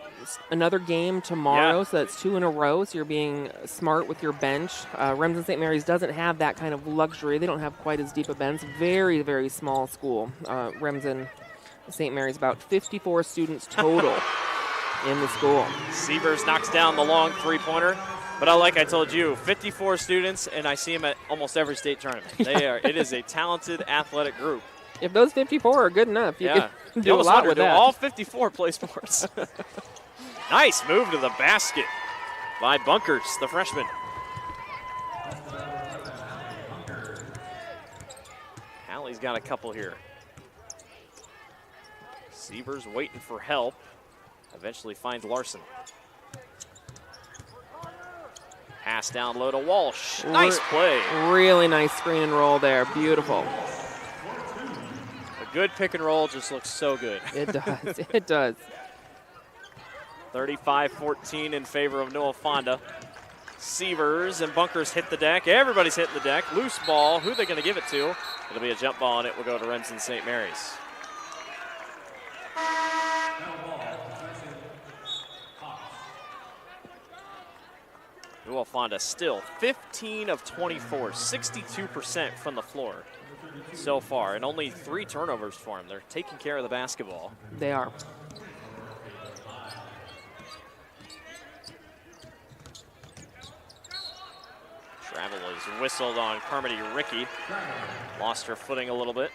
another game tomorrow, so that's 2 in a row, so you're being smart with your bench. Remsen St. Mary's doesn't have that kind of luxury. They don't have quite as deep a bench. Very, very small school. Remsen St. Mary's, about 54 students total in the school. Sievers knocks down the long three-pointer. But like I told you, 54 students, and I see them at almost every state tournament. It is a talented athletic group. If those 54 are good enough, you can do a lot with that. All 54 play sports. Nice move to the basket by Bunkers, the freshman. Hallie's got a couple here. Sievers waiting for help. Eventually finds Larson. Pass down low to Walsh. Nice play. Really nice screen and roll there. Beautiful. A good pick and roll just looks so good. It does. It does. 35-14 in favor of Newell-Fonda. Sievers and Bunkers hit the deck. Everybody's hitting the deck. Loose ball. Who are they going to give it to? It'll be a jump ball, and it will go to Remsen St. Mary's. Newell-Fonda still 15 of 24, 62% from the floor so far, and only 3 turnovers for them. They're taking care of the basketball. They are. Travel is whistled on Carmody Ricky. Lost her footing a little bit.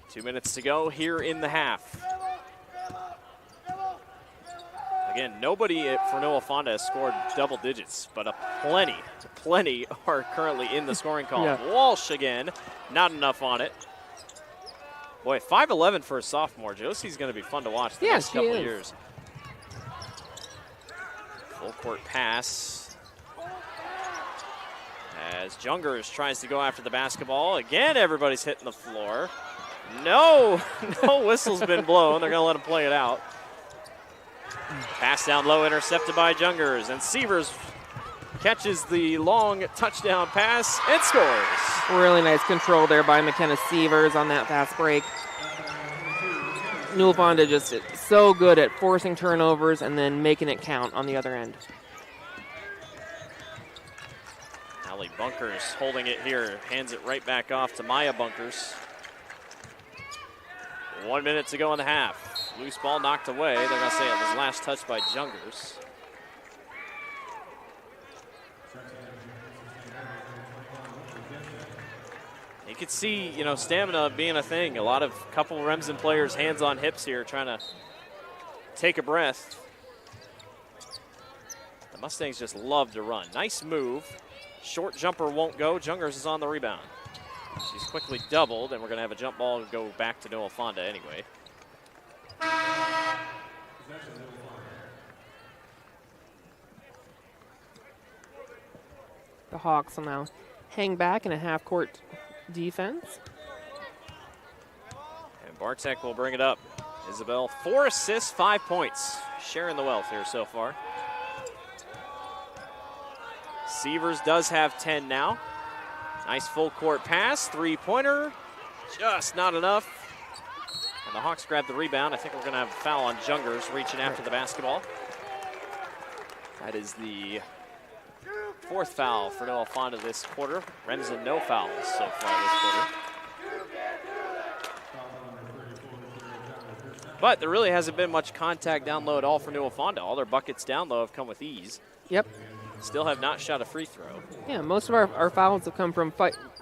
Two minutes to go here in the half. Again, nobody for Newell-Fonda has scored double digits, but plenty are currently in the scoring column. Yeah. Walsh again, not enough on it. Boy, 5'11" for a sophomore. Josie's going to be fun to watch the next couple of years. Full court pass. As Jungers tries to go after the basketball. Again, everybody's hitting the floor. No whistle's been blown. They're going to let him play it out. Pass down low, intercepted by Jungers, and Sievers catches the long touchdown pass and scores. Really nice control there by McKenna Sievers on that fast break. Newell-Fonda just so good at forcing turnovers and then making it count on the other end. Allie Bunkers holding it here, hands it right back off to Maya Bunkers. 1 minute to go in the half. Loose ball knocked away. They're going to say it was last touched by Jungers. You could see, stamina being a thing. A couple Remsen players hands on hips here trying to take a breath. The Mustangs just love to run. Nice move. Short jumper won't go. Jungers is on the rebound. She's quickly doubled, and we're going to have a jump ball go back to Newell-Fonda anyway. The Hawks will now hang back in a half-court defense. And Bartek will bring it up. Isabel, 4 assists, 5 points. Sharing the wealth here so far. Sievers does have 10 now. Nice full-court pass, three-pointer. Just not enough. And the Hawks grab the rebound. I think we're going to have a foul on Jungers reaching after the basketball. That is the 4th foul for Newell-Fonda this quarter. Remsen no fouls so far this quarter. But there really hasn't been much contact down low at all for Newell-Fonda. All their buckets down low have come with ease. Yep. Still have not shot a free throw. Yeah, most of our fouls have come from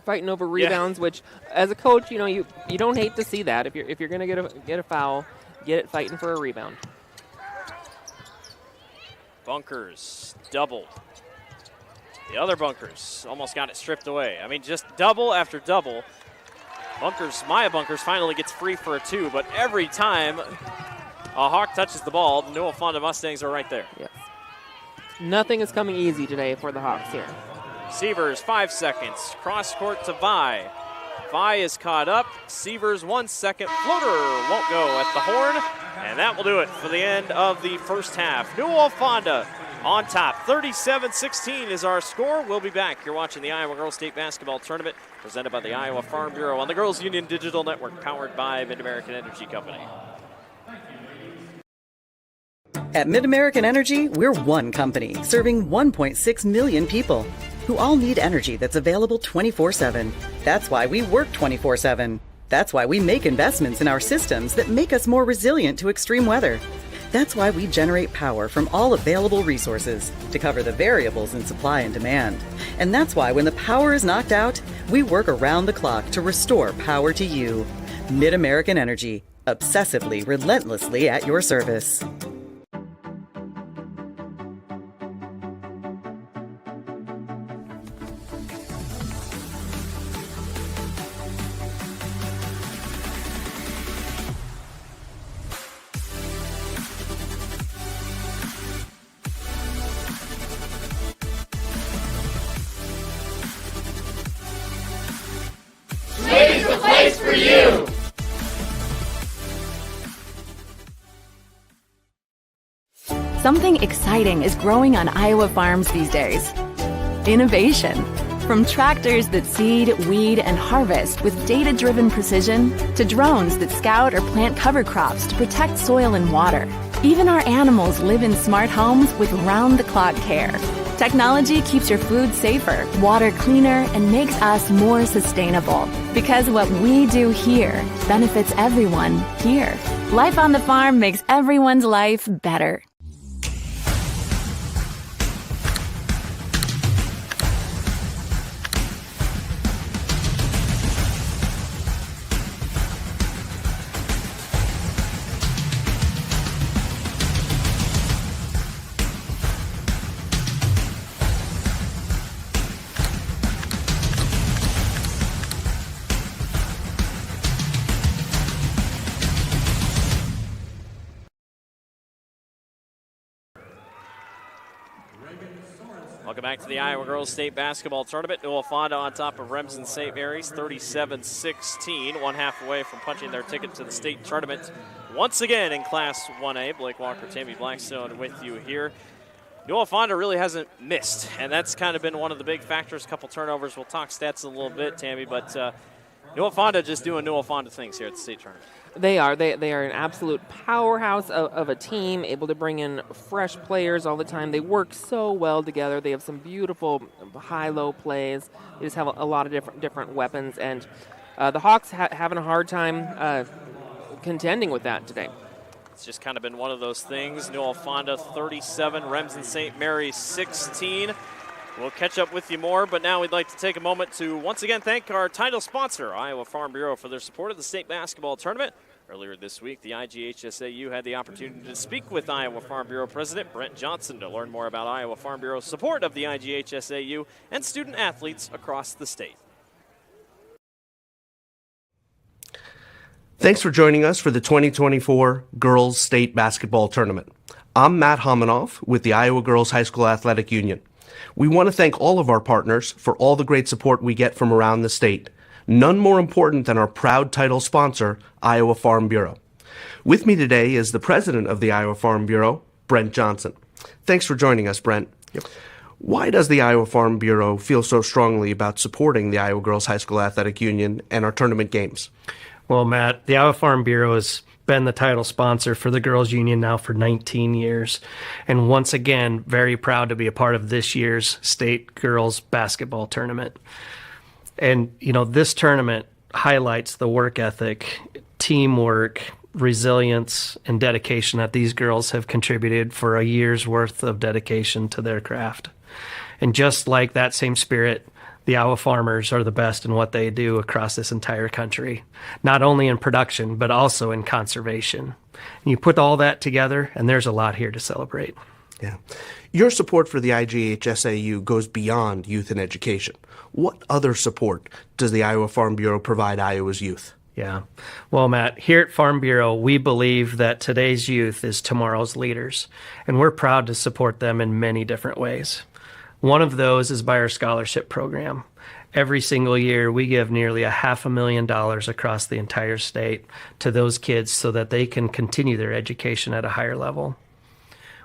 fighting over rebounds, which as a coach, you don't hate to see that. If you're going to get a foul, get it fighting for a rebound. Bunkers doubled. The other Bunkers almost got it stripped away. I mean, just double after double. Maya Bunkers finally gets free for a 2, but every time a Hawk touches the ball, the Newell-Fonda Mustangs are right there. Yes. Nothing is coming easy today for the Hawks here. Sievers, 5 seconds. Cross court to Vi. Vi is caught up. Seavers 1 second. Floater won't go at the horn. And that will do it for the end of the first half. Newell-Fonda on top. 37-16 is our score. We'll be back. You're watching the Iowa Girls State Basketball Tournament presented by the Iowa Farm Bureau on the Girls Union Digital Network, powered by MidAmerican Energy Company. At MidAmerican Energy, we're one company serving 1.6 million people who all need energy that's available 24/7. That's why we work 24/7. That's why we make investments in our systems that make us more resilient to extreme weather. That's why we generate power from all available resources to cover the variables in supply and demand. And that's why when the power is knocked out, we work around the clock to restore power to you. MidAmerican Energy, obsessively, relentlessly at your service. Slate's the place for you! Something exciting is growing on Iowa farms these days. Innovation. From tractors that seed, weed, and harvest with data-driven precision to drones that scout or plant cover crops to protect soil and water. Even our animals live in smart homes with round-the-clock care. Technology keeps your food safer, water cleaner, and makes us more sustainable. Because what we do here benefits everyone here. Life on the farm makes everyone's life better. Welcome back to the Iowa Girls State Basketball Tournament. Newell-Fonda on top of Remsen St. Mary's, 37-16, one half away from punching their ticket to the state tournament. Once again in Class 1A, Blake Walker, Tammy Blackstone with you here. Newell-Fonda really hasn't missed, and that's kind of been one of the big factors. A couple turnovers. We'll talk stats in a little bit, Tammy, but Newell-Fonda just doing Newell-Fonda things here at the state tournament. They are. They are an absolute powerhouse of a team, able to bring in fresh players all the time. They work so well together. They have some beautiful high-low plays. They just have a lot of different weapons, and the Hawks having a hard time contending with that today. It's just kind of been one of those things. Newell-Fonda 37, Remsen St. Mary's 16. We'll catch up with you more, but now we'd like to take a moment to once again thank our title sponsor, Iowa Farm Bureau, for their support of the state basketball tournament. Earlier this week, the IGHSAU had the opportunity to speak with Iowa Farm Bureau President Brent Johnson to learn more about Iowa Farm Bureau's support of the IGHSAU and student athletes across the state. Thanks for joining us for the 2024 Girls State Basketball Tournament. I'm Matt Hominoff with the Iowa Girls High School Athletic Union. We want to thank all of our partners for all the great support we get from around the state. None more important than our proud title sponsor, Iowa Farm Bureau. With me today is the president of the Iowa Farm Bureau, Brent Johnson. Thanks for joining us, Brent. Yep. Why does the Iowa Farm Bureau feel so strongly about supporting the Iowa Girls High School Athletic Union and our tournament games? Well, Matt, the Iowa Farm Bureau has been the title sponsor for the Girls Union now for 19 years. And once again, very proud to be a part of this year's State Girls Basketball Tournament. And, you know, this tournament highlights the work ethic, teamwork, resilience, and dedication that these girls have contributed for a year's worth of dedication to their craft. And just like that same spirit, the Iowa farmers are the best in what they do across this entire country, not only in production, but also in conservation. And you put all that together, and there's a lot here to celebrate. Yeah. Your support for the IGHSAU goes beyond youth and education. What other support does the Iowa Farm Bureau provide Iowa's youth? Yeah. Well, Matt, here at Farm Bureau, we believe that today's youth is tomorrow's leaders, and we're proud to support them in many different ways. One of those is by our scholarship program. Every single year, we give nearly $500,000 across the entire state to those kids so that they can continue their education at a higher level.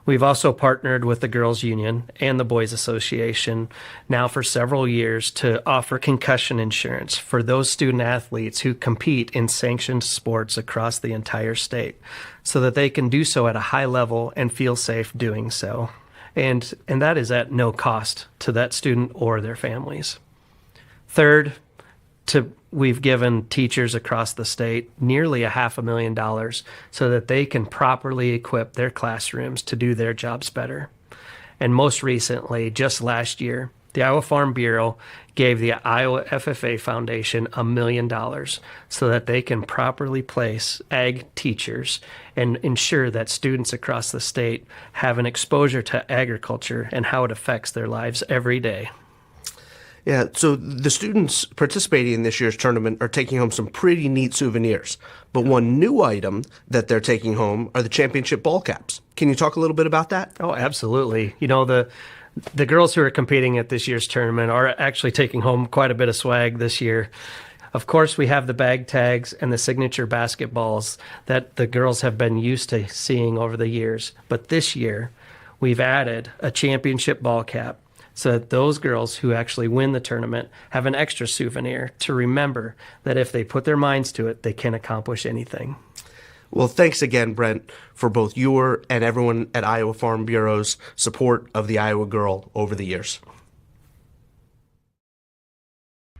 We've also partnered with the Girls Union and the Boys Association now for several years to offer concussion insurance for those student athletes who compete in sanctioned sports across the entire state so that they can do so at a high level and feel safe doing so. And that is at no cost to that student or their families. Third, we've given teachers across the state nearly $500,000 so that they can properly equip their classrooms to do their jobs better. And most recently, just last year, the Iowa Farm Bureau gave the Iowa FFA Foundation $1 million so that they can properly place ag teachers and ensure that students across the state have an exposure to agriculture and how it affects their lives every day. Yeah, so the students participating in this year's tournament are taking home some pretty neat souvenirs. But one new item that they're taking home are the championship ball caps. Can you talk a little bit about that? Oh, absolutely. You know, the girls who are competing at this year's tournament are actually taking home quite a bit of swag this year. Of course, we have the bag tags and the signature basketballs that the girls have been used to seeing over the years. But this year, we've added a championship ball cap so that those girls who actually win the tournament have an extra souvenir to remember that if they put their minds to it, they can accomplish anything. Well, thanks again, Brent, for both your and everyone at Iowa Farm Bureau's support of the Iowa Girl over the years.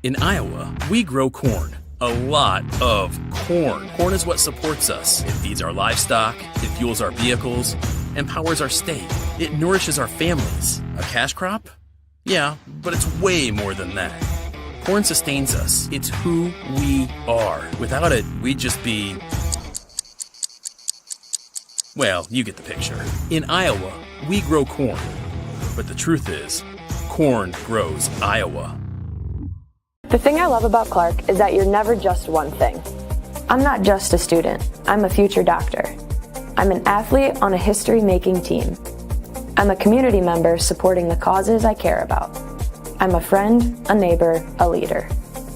In Iowa, we grow corn. A lot of corn. Corn is what supports us. It feeds our livestock, it fuels our vehicles, and powers our state. It nourishes our families. A cash crop? Yeah, but it's way more than that. Corn sustains us. It's who we are. Without it, we'd just be... well, you get the picture. In Iowa, we grow corn. But the truth is, corn grows Iowa. The thing I love about Clark is that you're never just one thing. I'm not just a student. I'm a future doctor. I'm an athlete on a history-making team. I'm a community member supporting the causes I care about. I'm a friend, a neighbor, a leader.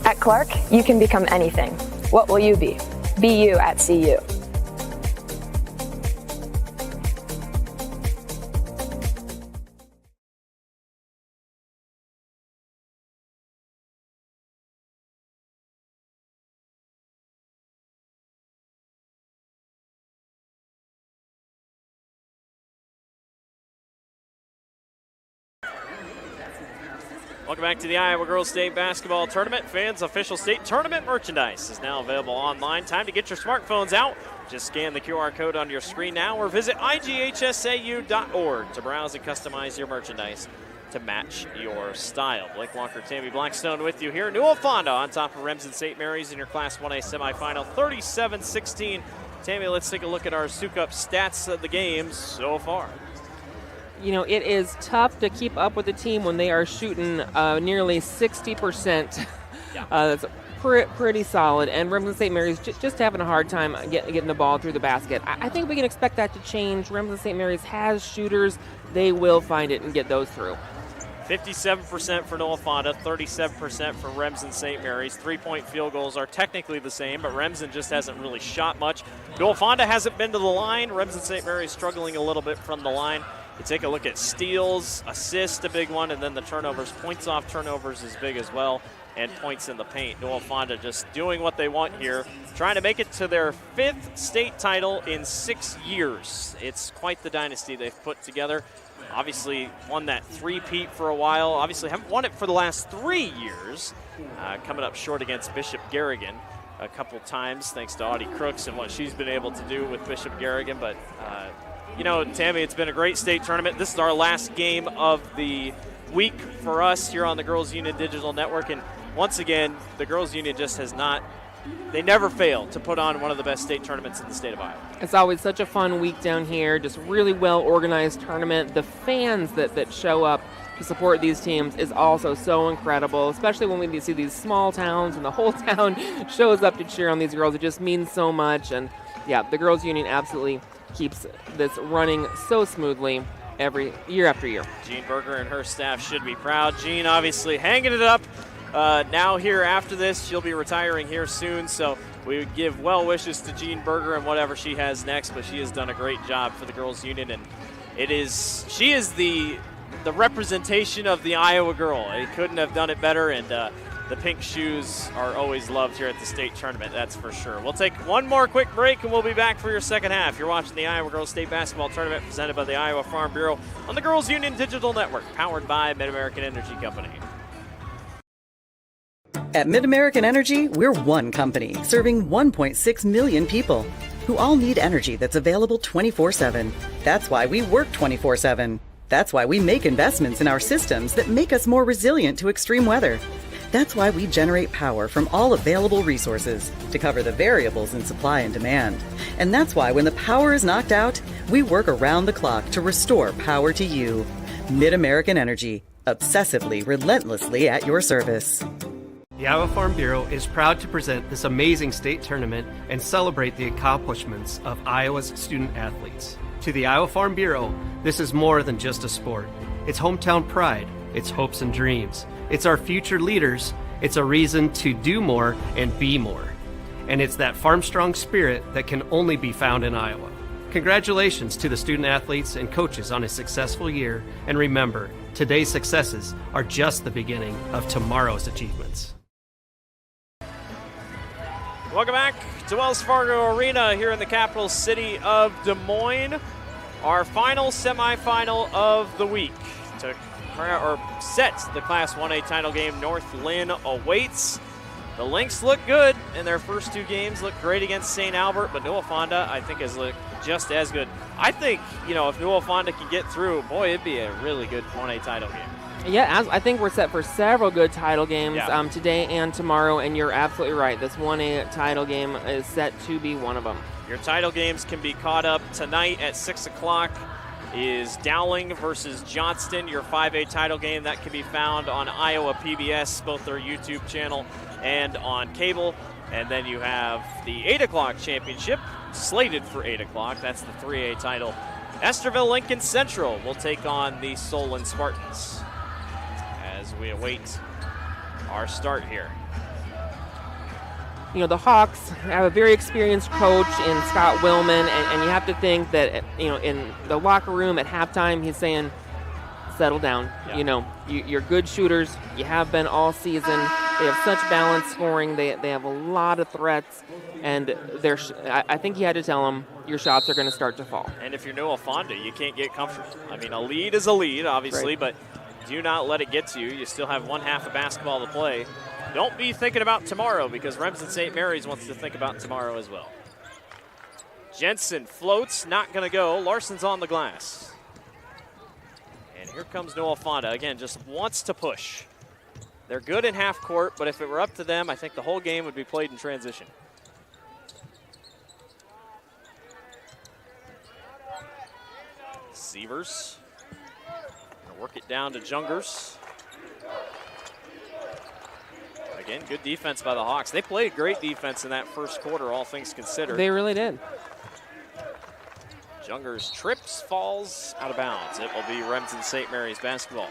At Clark, you can become anything. What will you be? Be you at CU. Welcome back to the Iowa Girls State Basketball Tournament. Fans, official state tournament merchandise is now available online. Time to get your smartphones out. Just scan the QR code on your screen now or visit IGHSAU.org to browse and customize your merchandise to match your style. Blake Walker, Tammy Blackstone with you here. Newell-Fonda on top of Remsen St. Mary's in your Class 1A semifinal, 37-16. Tammy, let's take a look at our Souk-Up stats of the game so far. You know, it is tough to keep up with the team when they are shooting nearly 60%. That's pretty solid. And Remsen St. Mary's just having a hard time getting the ball through the basket. I think we can expect that to change. Remsen St. Mary's has shooters. They will find it and get those through. 57% for Newell-Fonda, 37% for Remsen St. Mary's. Three-point field goals are technically the same, but Remsen just hasn't really shot much. Newell-Fonda hasn't been to the line. Remsen St. Mary's struggling a little bit from the line. You take a look at steals, assists, a big one, and then the turnovers. Points off turnovers is big as well, and points in the paint. Newell-Fonda just doing what they want here, trying to make it to their 5th state title in 6 years. It's quite the dynasty they've put together. Obviously won that three-peat for a while. Obviously haven't won it for the last 3 years. Coming up short against Bishop Garrigan a couple times, thanks to Audie Crooks and what she's been able to do with Bishop Garrigan. But you know, Tammy, it's been a great state tournament. This is our last game of the week for us here on the Girls Union Digital Network. And once again, the Girls Union just has not, they never fail to put on one of the best state tournaments in the state of Iowa. It's always such a fun week down here, just really well-organized tournament. The fans that show up to support these teams is also so incredible, especially when we see these small towns and the whole town shows up to cheer on these girls. It just means so much. And yeah, the Girls Union absolutely keeps this running so smoothly every year after year. Jean Berger and her staff should be proud. Jean obviously hanging it up now here after this. She'll be retiring here soon, so we would give well wishes to Jean Berger and whatever she has next, but she has done a great job for the girls union, and she is the representation of the Iowa girl. They couldn't have done it better, and the pink shoes are always loved here at the state tournament, that's for sure. We'll take one more quick break, and we'll be back for your second half. You're watching the Iowa Girls State Basketball Tournament presented by the Iowa Farm Bureau on the Girls Union Digital Network, powered by MidAmerican Energy Company. At MidAmerican Energy, we're one company serving 1.6 million people who all need energy that's available 24/7. That's why we work 24/7. That's why we make investments in our systems that make us more resilient to extreme weather. That's why we generate power from all available resources to cover the variables in supply and demand. And that's why when the power is knocked out, we work around the clock to restore power to you. MidAmerican Energy, obsessively, relentlessly at your service. The Iowa Farm Bureau is proud to present this amazing state tournament and celebrate the accomplishments of Iowa's student athletes. To the Iowa Farm Bureau, this is more than just a sport. It's hometown pride, it's hopes and dreams. It's our future leaders. It's a reason to do more and be more. And it's that farm strong spirit that can only be found in Iowa. Congratulations to the student athletes and coaches on a successful year. And remember, today's successes are just the beginning of tomorrow's achievements. Welcome back to Wells Fargo Arena here in the capital city of Des Moines. Our final semifinal of the week sets the Class 1A title game. North Lynn awaits. The Lynx look good in their first two games, look great against St. Albert, but Newell-Fonda, I think, has looked just as good. I think, if Newell-Fonda can get through, boy, it'd be a really good 1A title game. Yeah, I think we're set for several good title games today and tomorrow, and you're absolutely right. This 1A title game is set to be one of them. Your title games can be caught up tonight at 6 o'clock. Is Dowling versus Johnston, your 5A title game. That can be found on Iowa PBS, both their YouTube channel and on cable. And then you have the 8 o'clock championship, slated for 8 o'clock. That's the 3A title. Esterville Lincoln Central will take on the Solon Spartans as we await our start here. The Hawks have a very experienced coach in Scott Willman, and you have to think that, in the locker room at halftime, he's saying, settle down. Yeah. You're good shooters. You have been all season. They have such balanced scoring. They have a lot of threats, and I think he had to tell them, your shots are going to start to fall. And if you're Newell-Fonda, you can't get comfortable. I mean, a lead is a lead, obviously, right, but do not let it get to you. You still have one half of basketball to play. Don't be thinking about tomorrow, because Remsen St. Mary's wants to think about tomorrow as well. Jensen floats, not going to go. Larson's on the glass. And here comes Newell-Fonda. Again, just wants to push. They're good in half court, but if it were up to them, I think the whole game would be played in transition. Sievers. Gonna work it down to Jungers. Again, good defense by the Hawks. They played great defense in that first quarter, all things considered. They really did. Jungers trips, falls out of bounds. It will be Remsen St. Mary's basketball.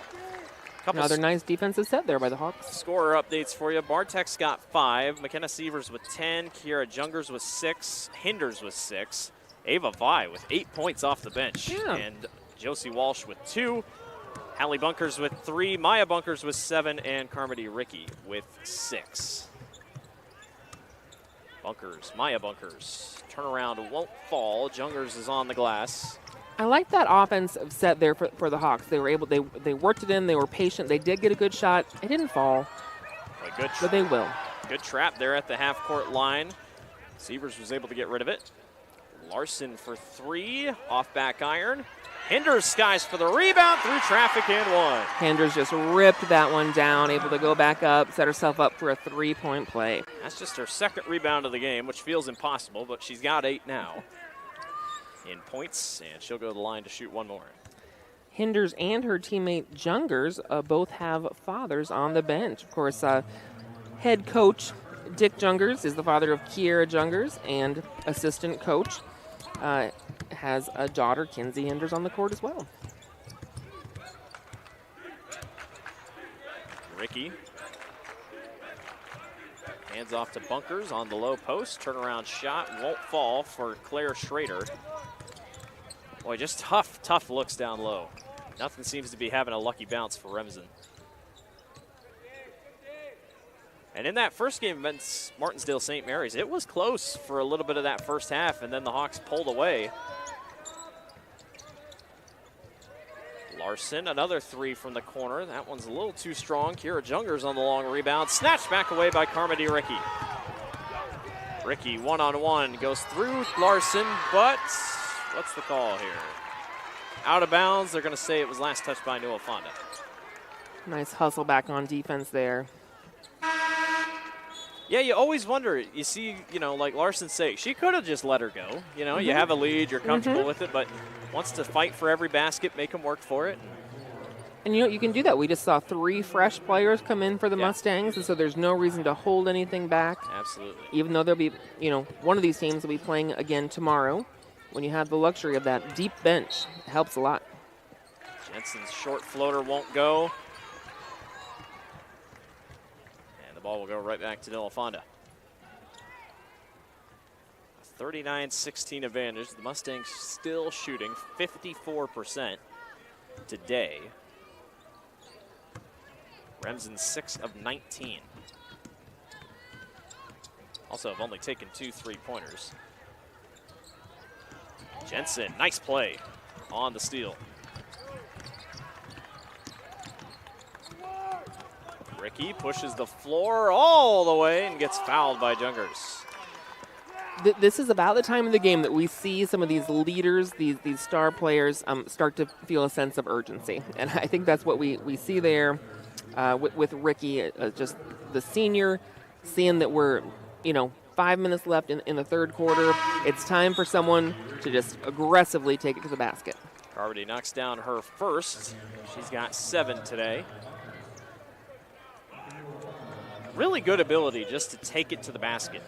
Another nice defensive set there by the Hawks. Scorer updates for you. Bartek's got 5. McKenna Sievers with 10. Kiera Jungers with 6. Hinders with 6. Ava Vi with 8 points off the bench. Yeah. And Josie Walsh with 2. Hallie Bunkers with 3, Maya Bunkers with 7, and Carmody Ricky with 6. Bunkers, Maya Bunkers, turnaround won't fall. Jungers is on the glass. I like that offense set there for the Hawks. They were able, they worked it in, they were patient, they did get a good shot. It didn't fall, but they will. Good trap there at the half-court line. Sievers was able to get rid of it. Larson for 3, off back iron. Hinders skies for the rebound, through traffic and 1. Hinders just ripped that one down, able to go back up, set herself up for a 3-point play. That's just her second rebound of the game, which feels impossible, but she's got 8 now in points, and she'll go to the line to shoot 1 more. Hinders and her teammate Jungers both have fathers on the bench. Of course, head coach Dick Jungers is the father of Kiera Jungers, and assistant coach has a daughter, Kinsey Hinders, on the court as well. Ricky Hands off to Bunkers on the low post. Turnaround shot won't fall for Claire Schrader. Boy, just tough looks down low. Nothing seems to be having a lucky bounce for Remsen. And in that first game against Martinsdale St. Mary's, it was close for a little bit of that first half, and then the Hawks pulled away. Larson, another three from the corner. That one's a little too strong. Kira Jungers on the long rebound. Snatched back away by Carmody Ricky. Ricky one-on-one goes through Larson, but what's the call here? Out of bounds. They're going to say it was last touched by Newell-Fonda. Nice hustle back on defense there. Yeah, you always wonder. You see, like Larson say, she could have just let her go. You have a lead, you're comfortable with it, but wants to fight for every basket, make them work for it. And you can do that. We just saw 3 fresh players come in for the Mustangs, and so there's no reason to hold anything back. Absolutely. Even though there'll be, one of these teams will be playing again tomorrow. When you have the luxury of that deep bench, it helps a lot. Jensen's short floater won't go. The ball will go right back to Newell-Fonda. A 39-16 advantage. The Mustangs still shooting 54% today. Remsen 6 of 19. Also have only taken 2 3-pointers. Jensen, nice play on the steal. Ricky pushes the floor all the way and gets fouled by Jungers. This is about the time of the game that we see some of these leaders, these star players, start to feel a sense of urgency. And I think that's what we see there with Ricky, just the senior, seeing that we're, 5 minutes left in the third quarter. It's time for someone to just aggressively take it to the basket. Carmody knocks down her first. She's got 7 today. Really good ability just to take it to the basket.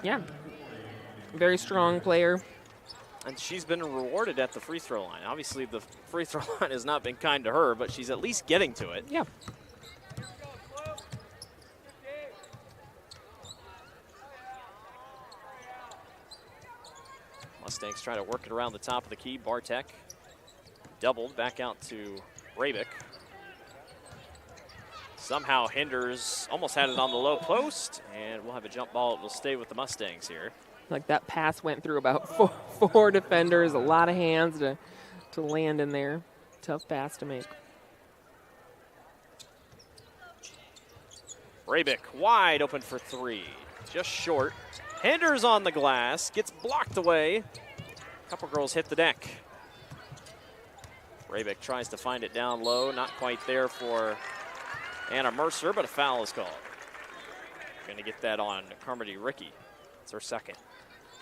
Yeah. Very strong player. And she's been rewarded at the free throw line. Obviously, the free throw line has not been kind to her, but she's at least getting to it. Yeah. Mustangs trying to work it around the top of the key. Bartek doubled back out to Rabick. Somehow Hinders almost had it on the low post, and we'll have a jump ball. It will stay with the Mustangs here. Like that pass went through about four defenders, a lot of hands to land in there. Tough pass to make. Rabick wide open for 3, just short. Hinders on the glass, gets blocked away. A couple girls hit the deck. Rabick tries to find it down low, not quite there for Anna Mercer, but a foul is called. Going to get that on Carmody Ricky. It's her second.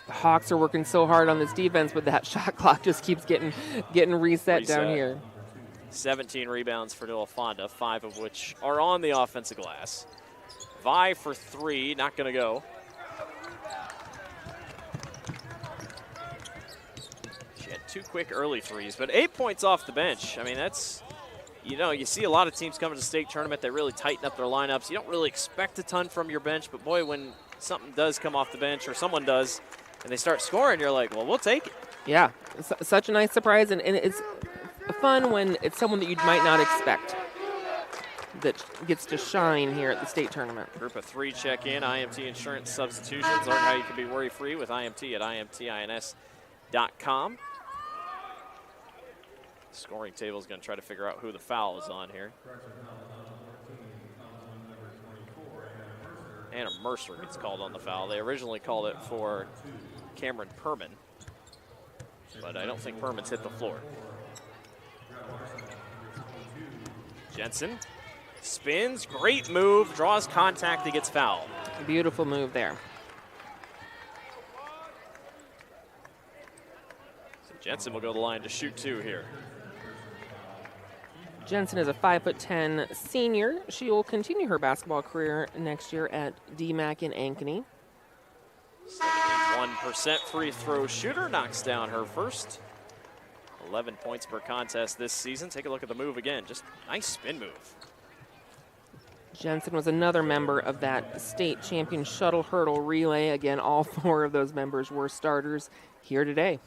The Hawks are working so hard on this defense, but that shot clock just keeps getting reset down here. 17 rebounds for Newell-Fonda, 5 of which are on the offensive glass. Vi for 3, not going to go. She had 2 quick early threes, but 8 points off the bench. I mean, that's... you see a lot of teams coming to the state tournament, they really tighten up their lineups. You don't really expect a ton from your bench, but boy, when something does come off the bench or someone does and they start scoring, you're like, well, we'll take it. Yeah, such a nice surprise, and it's fun when it's someone that you might not expect that gets to shine here at the state tournament. Group of 3 check in, IMT Insurance Substitutions. Learn how you can be worry-free with IMT at imtins.com. Scoring table is going to try to figure out who the foul is on here. Anna Mercer gets called on the foul. They originally called it for Cameron Perman, but I don't think Perman's hit the floor. Jensen spins, great move, draws contact, he gets fouled. Beautiful move there. So Jensen will go to the line to shoot 2 here. Jensen is a 5'10" senior. She will continue her basketball career next year at DMAC in Ankeny. 71% free throw shooter, knocks down her first. 11 points per contest this season. Take a look at the move again. Just nice spin move. Jensen was another member of that state champion shuttle hurdle relay. Again, all 4 of those members were starters here today.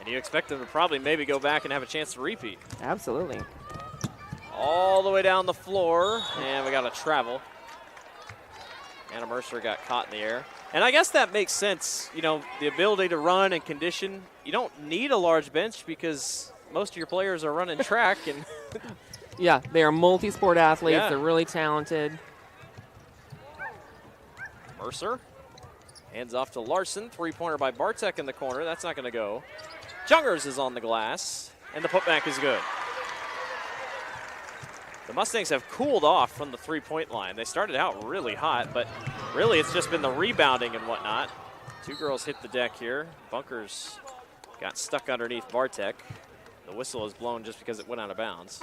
And you expect them to probably maybe go back and have a chance to repeat. Absolutely. All the way down the floor, and we got a travel. Anna Mercer got caught in the air. And I guess that makes sense. You know, the ability to run and condition, you don't need a large bench because most of your players are running track. And yeah, they are multi-sport athletes. Yeah. They're really talented. Mercer hands off to Larson. 3-pointer by Bartek in the corner. That's not going to go. Jungers is on the glass, and the putback is good. The Mustangs have cooled off from the 3-point line. They started out really hot, but really it's just been the rebounding and whatnot. 2 girls hit the deck here. Bunkers got stuck underneath Bartek. The whistle is blown just because it went out of bounds.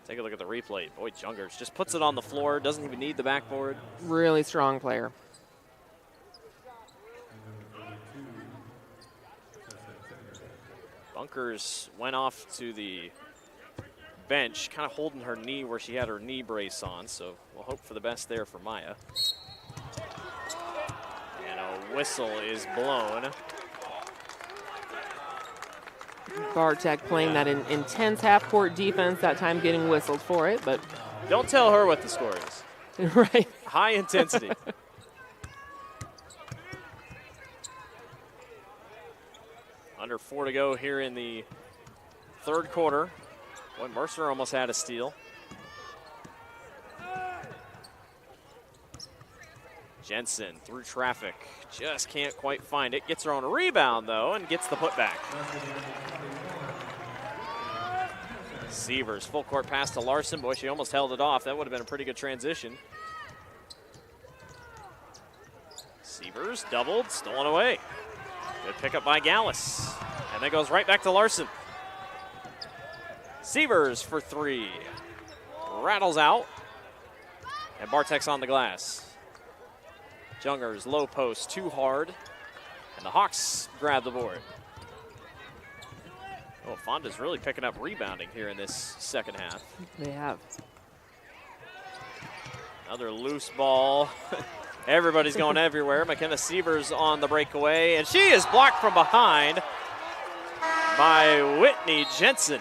Take a look at the replay. Boy, Jungers just puts it on the floor, doesn't even need the backboard. Really strong player. Bunkers went off to the bench, kind of holding her knee where she had her knee brace on, so we'll hope for the best there for Maya. And a whistle is blown. Bartek playing that intense half-court defense, that time getting whistled for it, but... Don't tell her what the score is. Right. High intensity. Under 4 to go here in the 3rd quarter. Boy, Mercer almost had a steal. Jensen through traffic. Just can't quite find it. Gets her own rebound, though, and gets the putback. Sievers, full court pass to Larson. Boy, she almost held it off. That would have been a pretty good transition. Sievers doubled, stolen away. Good pickup by Gallus. And then goes right back to Larson. Sievers for 3. Rattles out. And Bartek's on the glass. Jungers low post, too hard. And the Hawks grab the board. Oh, Fonda's really picking up rebounding here in this second half. They have. Another loose ball. Everybody's going everywhere. McKenna Sievers on the breakaway, and she is blocked from behind by Whitney Jensen.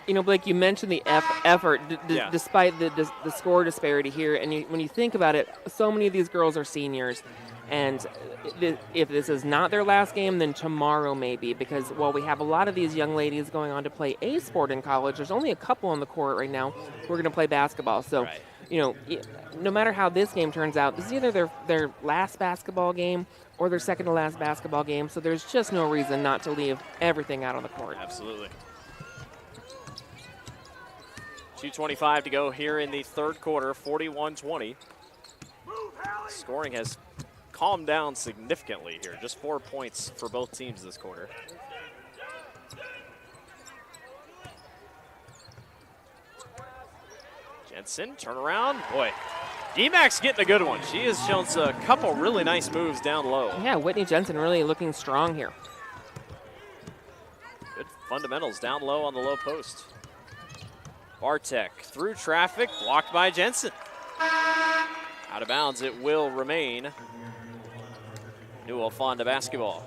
You know, Blake, you mentioned the effort Yeah. despite the score disparity here. And when you think about it, so many of these girls are seniors. And if this is not their last game, then tomorrow maybe. Because while we have a lot of these young ladies going on to play a sport in college, there's only a couple on the court right now who are going to play basketball. So, Right. you know, no matter how this game turns out, this is either their last basketball game or their second to last basketball game. So there's just no reason not to leave everything out on the court. Absolutely. 2:25 to go here in the 3rd quarter, 41-20. Scoring has calmed down significantly here. Just 4 points for both teams this quarter. Jensen, turn around. Boy, D-Max getting a good one. She has shown a couple really nice moves down low. Yeah, Whitney Jensen really looking strong here. Good fundamentals down low on the low post. Bartek through traffic, blocked by Jensen. Out of bounds, it will remain. Newell-Fonda basketball.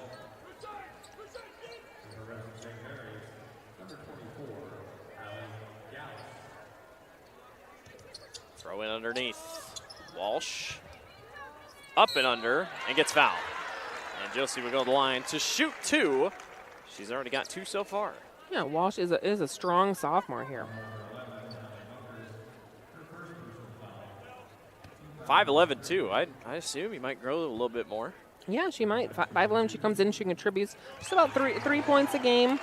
Throw in underneath. Walsh up and under and gets fouled. And Josie will go to the line to shoot 2. She's already got 2 so far. Yeah, Walsh is a strong sophomore here. 5'11", too. I assume he might grow a little bit more. Yeah, she might. 5'11", she comes in, she contributes just about three points a game.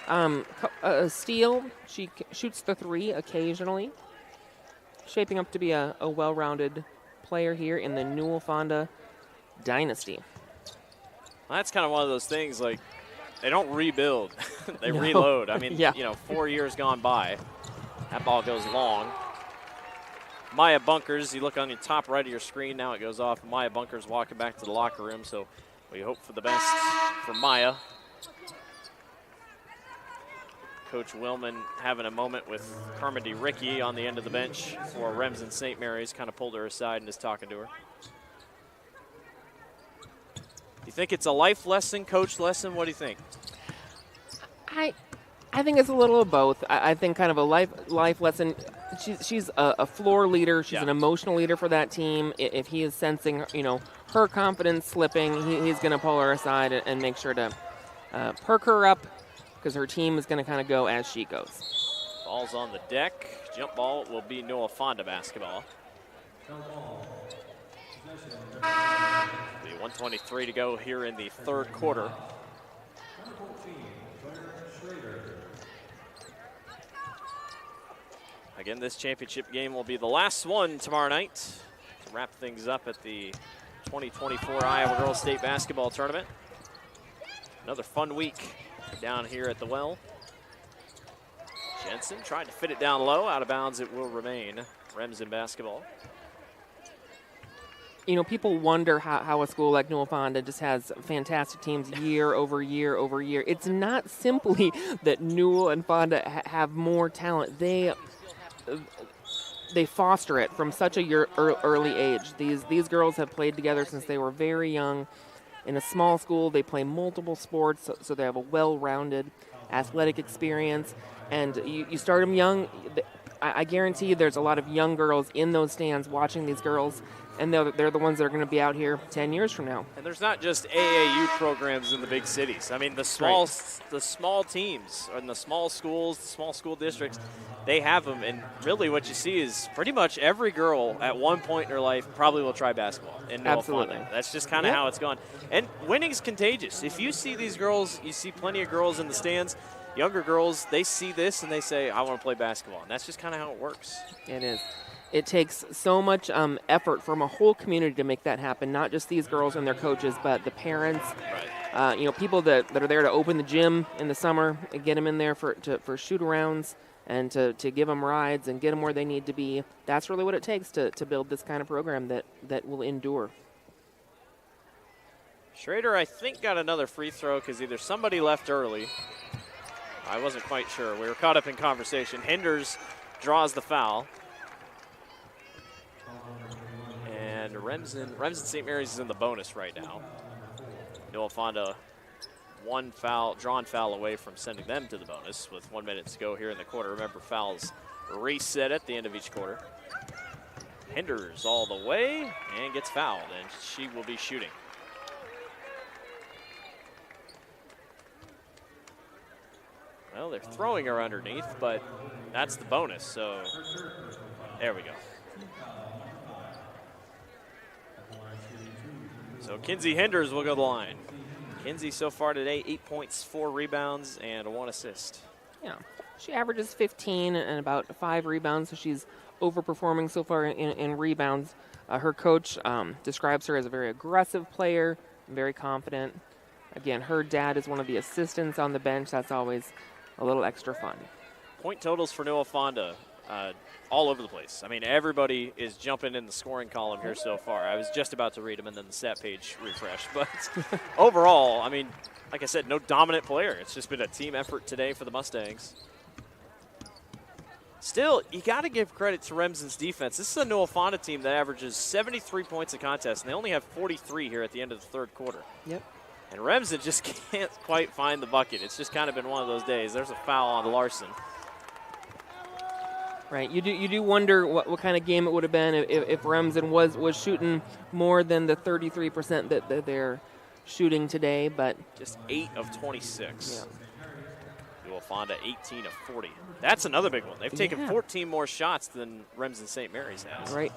A steal, she shoots the 3 occasionally. Shaping up to be a well-rounded player here in the Newell-Fonda dynasty. Well, that's kind of one of those things, like, they don't rebuild. They No. reload. I mean, Yeah. you know, 4 years gone by. That ball goes long. Maya Bunkers, you look on your top right of your screen, now it goes off. Maya Bunkers walking back to the locker room, so We hope for the best for Maya. Coach Willman having a moment with Carmody Ricky on the end of the bench for Remsen St. Mary's, kind of pulled her aside and is talking to her. You think it's a life lesson, coach lesson? What do you think? I think it's a little of both. I think kind of a life lesson. She's a floor leader. She's an emotional leader for that team. If he is sensing, her confidence slipping, he's going to pull her aside and make sure to perk her up, because her team is going to kind of go as she goes. Ball's on the deck. Jump ball will be Newell-Fonda basketball. 1:23 to go here in the third quarter. Again, this championship game will be the last one tomorrow night to wrap things up at the 2024 Iowa Girls State Basketball Tournament. Another fun week down here at the Well. Jensen tried to fit it down low. Out of bounds it will remain. Remsen basketball. People wonder how a school like Newell-Fonda just has fantastic teams year over year over year. It's not simply that Newell and Fonda have more talent. They foster it from such a early age. These girls have played together since they were very young. In a small school, they play multiple sports, so they have a well-rounded athletic experience. And you start them young. I guarantee you there's a lot of young girls in those stands watching these girls, and they're the ones that are going to be out here 10 years from now. And there's not just AAU programs in the big cities. I mean, the small teams and the small schools, the small school districts, they have them. And really what you see is pretty much every girl at one point in her life probably will try basketball in Newell-Fonda. That's just kind of how it's gone. And winning's contagious. If you see these girls, you see plenty of girls in the stands, younger girls, they see this and they say, I want to play basketball. And that's just kind of how it works. It is. It takes so much effort from a whole community to make that happen, not just these girls and their coaches, but the parents, people that are there to open the gym in the summer and get them in there for shoot-arounds and to give them rides and get them where they need to be. That's really what it takes to build this kind of program that will endure. Schrader, I think, got another free throw because either somebody left early. I wasn't quite sure. We were caught up in conversation. Hinders draws the foul. And Remsen St. Mary's is in the bonus right now. Newell-Fonda one drawn foul away from sending them to the bonus with 1 minute to go here in the quarter. Remember, fouls reset at the end of each quarter. Hinders all the way and gets fouled, and she will be shooting. Well, they're throwing her underneath, but that's the bonus, so there we go. So Kinsey Hinders will go to the line. Kinsey so far today, 8 points, 4 rebounds, and 1 assist. Yeah, she averages 15 and about 5 rebounds, so she's overperforming so far in rebounds. Her coach describes her as a very aggressive player, very confident. Again, her dad is one of the assistants on the bench. That's always a little extra fun. Point totals for Newell-Fonda all over the place. I mean, everybody is jumping in the scoring column here so far. I was just about to read them and then the stat page refreshed. But overall, I mean, like I said, no dominant player. It's just been a team effort today for the Mustangs. Still, you got to give credit to Remsen's defense. This is a Newell-Fonda team that averages 73 points a contest, and they only have 43 here at the end of the third quarter. Yep. And Remsen just can't quite find the bucket. It's just kind of been one of those days. There's a foul on Larson. Right, you do wonder what kind of game it would have been if Remsen was shooting more than the 33% that they're shooting today, but just 8 of 26. Yeah. Newell-Fonda 18 of 40. That's another big one. They've taken 14 more shots than Remsen St. Mary's has. Right.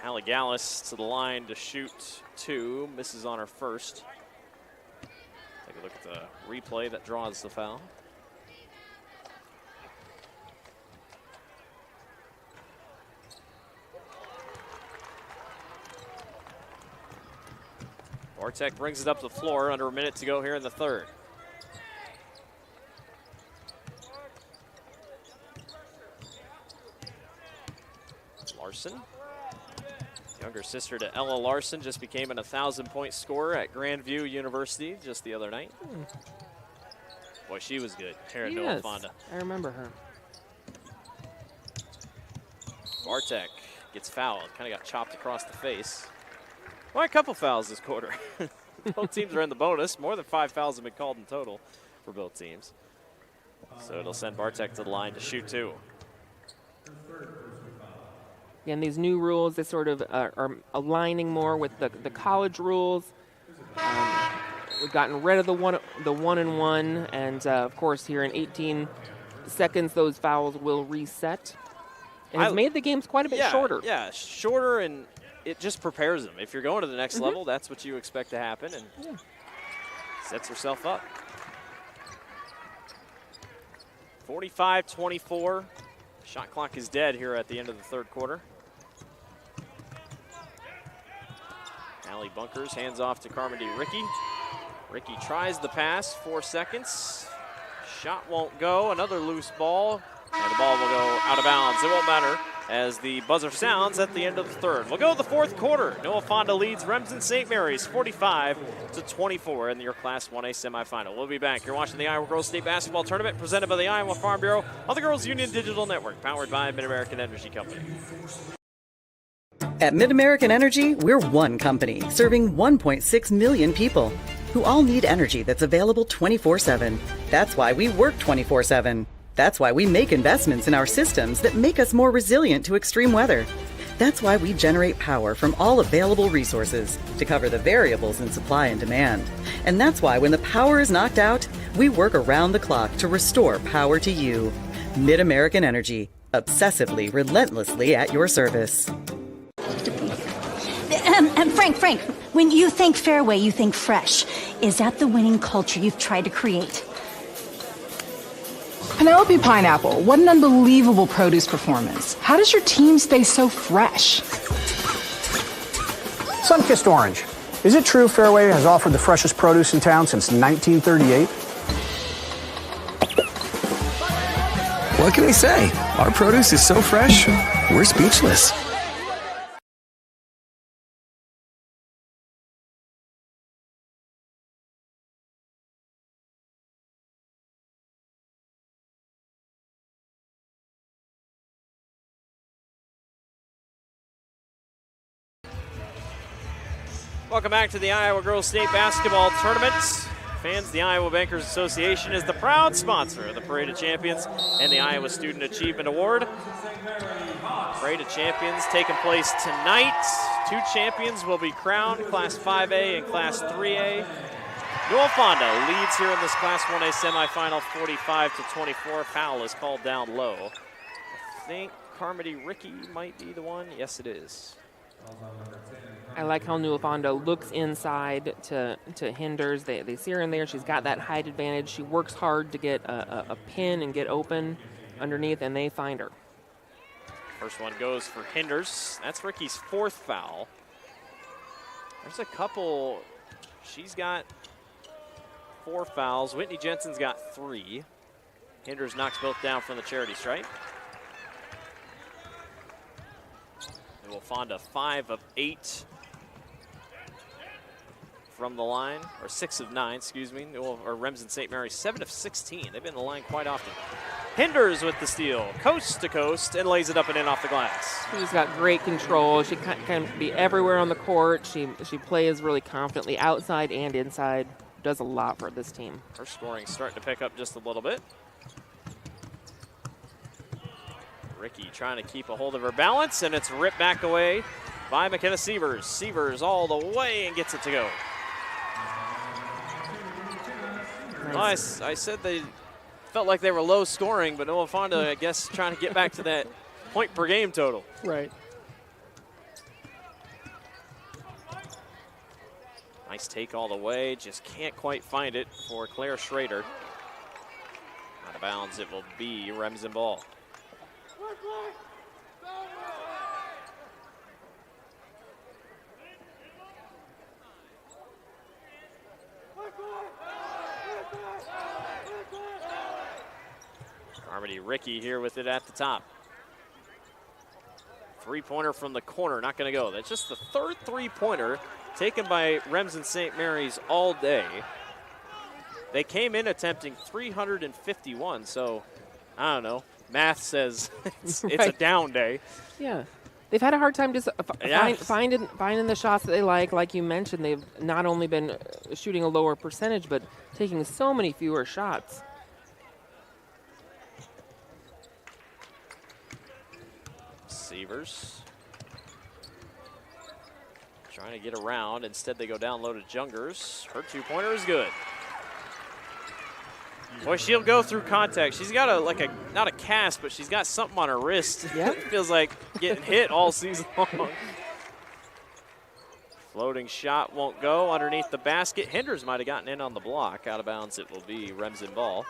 Hallie Gallus to the line to shoot 2, misses on her first. Take a look at the replay that draws the foul. Bartek brings it up the floor, under a minute to go here in the third. Larson Younger sister to Ella Larson, just became an 1,000-point scorer at Grandview University just the other night. Boy, she was good here at Newell-Fonda. I remember her. Bartek gets fouled, kind of got chopped across the face. Well, a couple fouls this quarter. Both teams are in the bonus. More than 5 fouls have been called in total for both teams. So it'll send Bartek to the line to shoot 2. And these new rules, they sort of are aligning more with the college rules. We've gotten rid of the one and one, and of course here in 18 seconds, those fouls will reset. And it's made the games quite a bit shorter. Yeah, shorter, and it just prepares them. If you're going to the next level, that's what you expect to happen, and sets herself up. 45-24. Shot clock is dead here at the end of the third quarter. Allie Bunkers hands off to Carmody Ricky. Ricky tries the pass, 4 seconds. Shot won't go, another loose ball, and the ball will go out of bounds. It won't matter as the buzzer sounds at the end of the third. We'll go to the fourth quarter. Newell-Fonda leads Remsen St. Mary's 45-24 in your Class 1A semifinal. We'll be back. You're watching the Iowa Girls State Basketball Tournament presented by the Iowa Farm Bureau on the Girls Union Digital Network, powered by MidAmerican Energy Company. At MidAmerican Energy, we're one company serving 1.6 million people who all need energy that's available 24/7. That's why we work 24/7. That's why we make investments in our systems that make us more resilient to extreme weather. That's why we generate power from all available resources to cover the variables in supply and demand. And that's why when the power is knocked out, we work around the clock to restore power to you. MidAmerican Energy, obsessively, relentlessly at your service. Frank, when you think Fairway, you think fresh. Is that the winning culture you've tried to create? Penelope Pineapple, what an unbelievable produce performance. How does your team stay so fresh? Sun-kissed orange. Is it true Fairway has offered the freshest produce in town since 1938? What can we say? Our produce is so fresh, we're speechless. Welcome back to the Iowa Girls State Basketball Tournament. Fans, the Iowa Bankers Association is the proud sponsor of the Parade of Champions and the Iowa Student Achievement Award. Parade of Champions taking place tonight. 2 champions will be crowned, Class 5A and Class 3A. Newell-Fonda leads here in this Class 1A semifinal 45-24. Foul is called down low. I think Carmody Ricky might be the one. Yes, it is. I like how Newell-Fonda looks inside to Hinders. They see her in there. She's got that height advantage. She works hard to get a pin and get open underneath, and they find her. First one goes for Hinders. That's Ricky's 4th foul. There's a couple. She's got 4 fouls. Whitney Jensen's got 3. Hinders knocks both down from the charity stripe. Newell-Fonda 5 of 8 from the line, or 6 of 9, excuse me. Remsen St. Mary's 7 of 16. They've been in the line quite often. Hinders with the steal, coast to coast, and lays it up and in off the glass. She's got great control. She can be everywhere on the court. She plays really confidently outside and inside. Does a lot for this team. Her scoring starting to pick up just a little bit. Ricky trying to keep a hold of her balance, and it's ripped back away by McKenna Sievers. Sievers all the way and gets it to go. Nice. I said they felt like they were low scoring, but Newell-Fonda, I guess, trying to get back to that point per game total. Right. Nice take all the way. Just can't quite find it for Claire Schrader. Out of bounds, it will be Remsen ball. Carmody Ricky here with it at the top. Three-pointer from the corner, not going to go. That's just the third three-pointer taken by Remsen St. Mary's all day. They came in attempting 351, so I don't know. Math says it's a down day. Yeah. They've had a hard time just finding the shots that they like you mentioned. They've not only been shooting a lower percentage, but taking so many fewer shots. Sievers trying to get around. Instead, they go down low to Jungers. Her two-pointer is good. Boy, she'll go through contact. She's got not a cast, but she's got something on her wrist. Yep. It feels like getting hit all season long. Floating shot won't go underneath the basket. Hinders might have gotten in on the block. Out of bounds, it will be Remsen ball.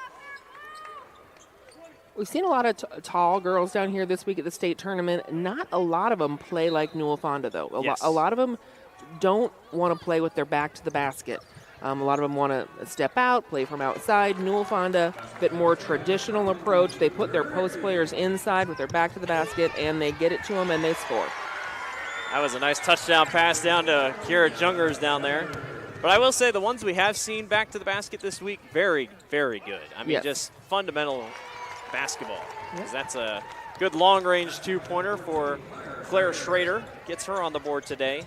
We've seen a lot of tall girls down here this week at the state tournament. Not a lot of them play like Newell-Fonda, though. A lot of them don't want to play with their back to the basket. A lot of them want to step out, play from outside. Newell-Fonda, a bit more traditional approach. They put their post players inside with their back to the basket, and they get it to them, and they score. That was a nice touchdown pass down to Kiera Jungers down there. But I will say the ones we have seen back to the basket this week, very, very good. I mean, just fundamental basketball. That's a good long-range two-pointer for Claire Schrader. Gets her on the board today.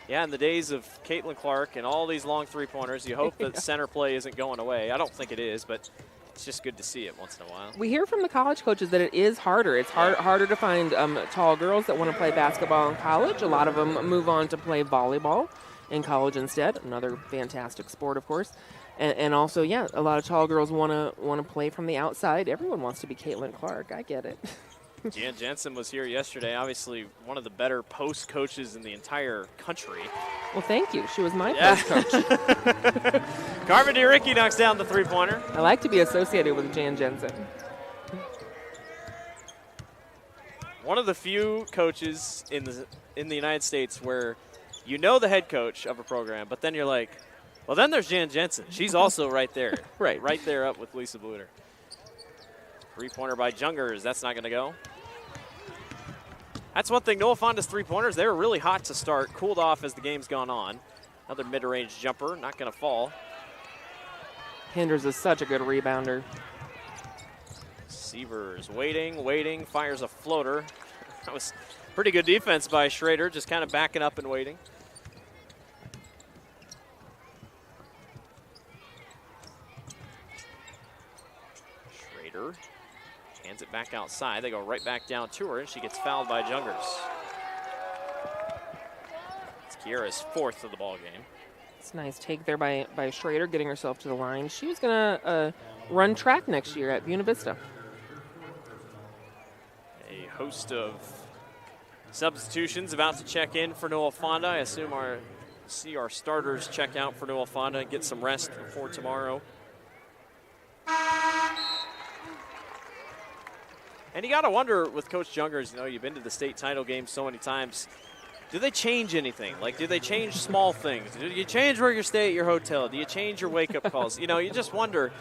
Yeah, in the days of Caitlin Clark and all these long three-pointers, you hope that center play isn't going away. I don't think it is, but it's just good to see it once in a while. We hear from the college coaches that it is harder. It's harder to find tall girls that want to play basketball in college. A lot of them move on to play volleyball in college instead. Another fantastic sport, of course. And also, a lot of tall girls want to play from the outside. Everyone wants to be Caitlin Clark. I get it. Jan Jensen was here yesterday, obviously one of the better post coaches in the entire country. Well, thank you. She was my post coach. Carmen DeRicki knocks down the three-pointer. I like to be associated with Jan Jensen. One of the few coaches in the United States where you know the head coach of a program, but then you're like, well, then there's Jan Jensen. She's also right there. Right there up with Lisa Bluter. Three-pointer by Jungers. That's not going to go. That's one thing. Newell-Fonda's three-pointers, they were really hot to start, cooled off as the game's gone on. Another mid-range jumper, not going to fall. Hinders is such a good rebounder. Sievers waiting, fires a floater. That was pretty good defense by Schrader, just kind of backing up and waiting. Schrader hands it back outside. They go right back down to her, and she gets fouled by Jungers. It's Kiera's fourth of the ball game. It's a nice take there by Schrader, getting herself to the line. She was going to run track next year at Buena Vista. A host of substitutions about to check in for Newell-Fonda. I assume see our starters check out for Newell-Fonda and get some rest before tomorrow. And you got to wonder with Coach Jungers, you've been to the state title game so many times. Do they change anything? Do they change small things? Do you change where you stay at your hotel? Do you change your wake-up calls? You just wonder,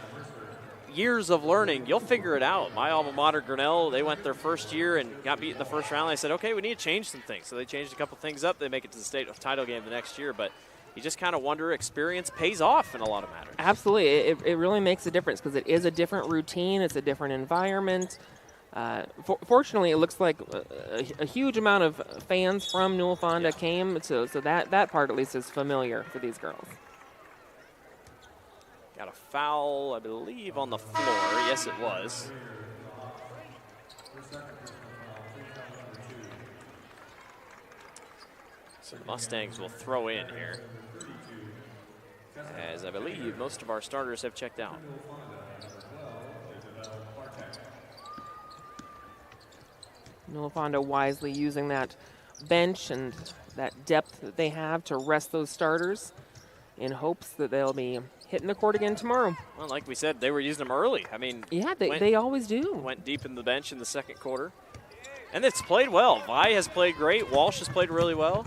years of learning, you'll figure it out. My alma mater, Grinnell, they went their first year and got beat in the first round. They said, okay, we need to change some things. So they changed a couple things up. They make it to the state title game the next year. But you just kind of wonder, experience pays off in a lot of matters. Absolutely. It really makes a difference because it is a different routine. It's a different environment. Fortunately, it looks like a huge amount of fans from Newell-Fonda came, so that part at least is familiar for these girls. Got a foul, I believe, on the floor. Yes, it was. So the Mustangs will throw in here, as I believe most of our starters have checked out. Newell-Fonda wisely using that bench and that depth that they have to rest those starters in hopes that they'll be hitting the court again tomorrow. Well, like we said, they were using them early. I mean, yeah, they always do. Went deep in the bench in the second quarter. And it's played well. Vi has played great. Walsh has played really well.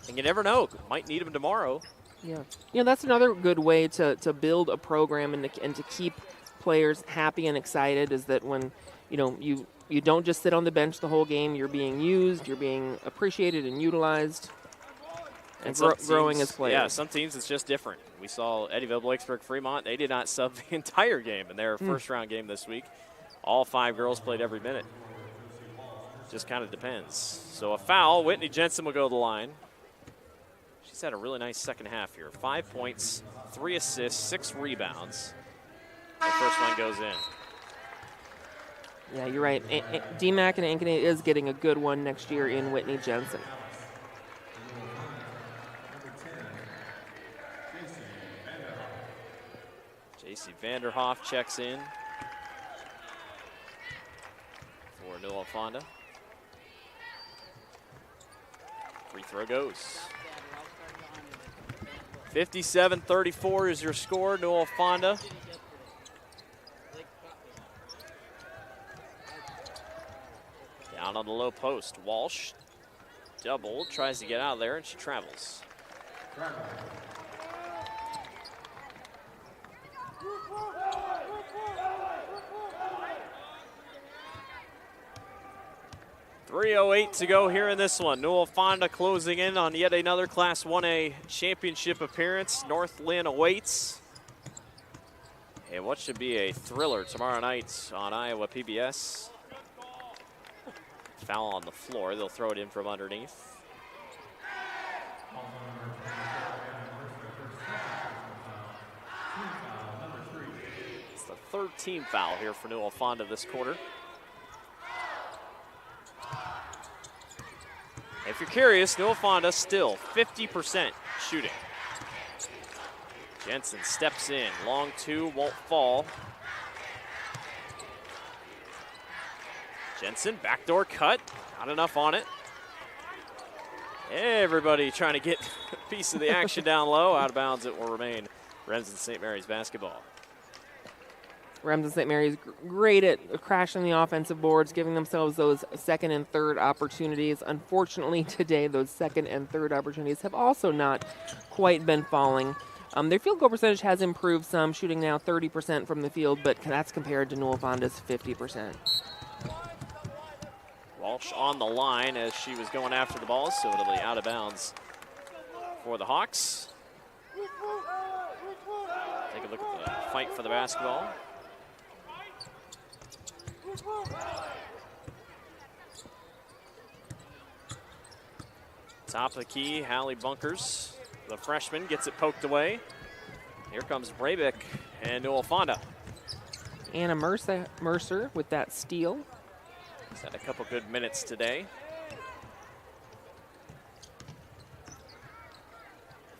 And you never know, might need them tomorrow. Yeah, that's another good way to build a program and to keep players happy and excited is that when you you don't just sit on the bench the whole game. You're being used, you're being appreciated and utilized, and growing as players. Yeah, some teams it's just different. We saw Eddyville, Blakesburg, Fremont. They did not sub the entire game in their first-round game this week. All 5 girls played every minute. Just kind of depends. So a foul. Whitney Jensen will go to the line. She's had a really nice second half here. 5 points, 3 assists, 6 rebounds. The first one goes in. Yeah, you're right. DMAC and Ankeny is getting a good one next year in Whitney Jensen. JC Vanderhoff checks in for Newell-Fonda. Free throw goes. 57-34 is your score, Newell-Fonda. Down on the low post, Walsh double, tries to get out of there, and she travels. .308 to go here in this one. Newell-Fonda closing in on yet another Class 1A championship appearance. North Lynn awaits. And what should be a thriller tomorrow night on Iowa PBS. Foul on the floor. They'll throw it in from underneath. It's the 3rd team foul here for Newell-Fonda this quarter. If you're curious, Newell-Fonda still 50% shooting. Jensen steps in. Long 2 won't fall. Jensen, backdoor cut. Not enough on it. Everybody trying to get a piece of the action down low. Out of bounds it will remain. Remsen St. Mary's basketball. Remsen St. Mary's great at crashing the offensive boards, giving themselves those second and third opportunities. Unfortunately, today, those second and third opportunities have also not quite been falling. Their field goal percentage has improved some, shooting now 30% from the field, but that's compared to Newell-Fonda's 50%. Walsh on the line as she was going after the ball, so it'll be out of bounds for the Hawks. Take a look at the fight for the basketball. Top of the key, Hallie Bunkers, the freshman, gets it poked away. Here comes Brabeck and Newell-Fonda. Anna Mercer with that steal. He's had a couple good minutes today.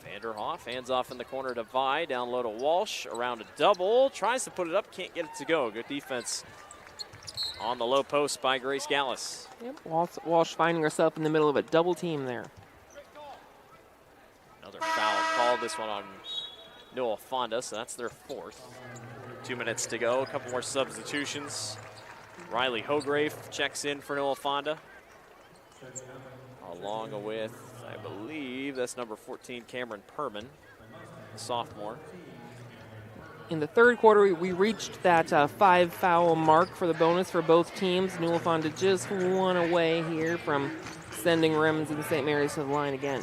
Vanderhoff hands off in the corner to Vi, down low to Walsh, around a double, tries to put it up, can't get it to go. Good defense on the low post by Grace Gallus. Yep, Walsh finding herself in the middle of a double team there. Another foul called, this one on Newell-Fonda, so that's their 4th. 2 minutes to go, a couple more substitutions. Riley Hograve checks in for Newell-Fonda, along with, I believe, that's number 14, Cameron Perman, sophomore. In the 3rd quarter, we reached that 5-foul mark for the bonus for both teams. Newell-Fonda just one away here from sending Remsen St. Mary's to the line again.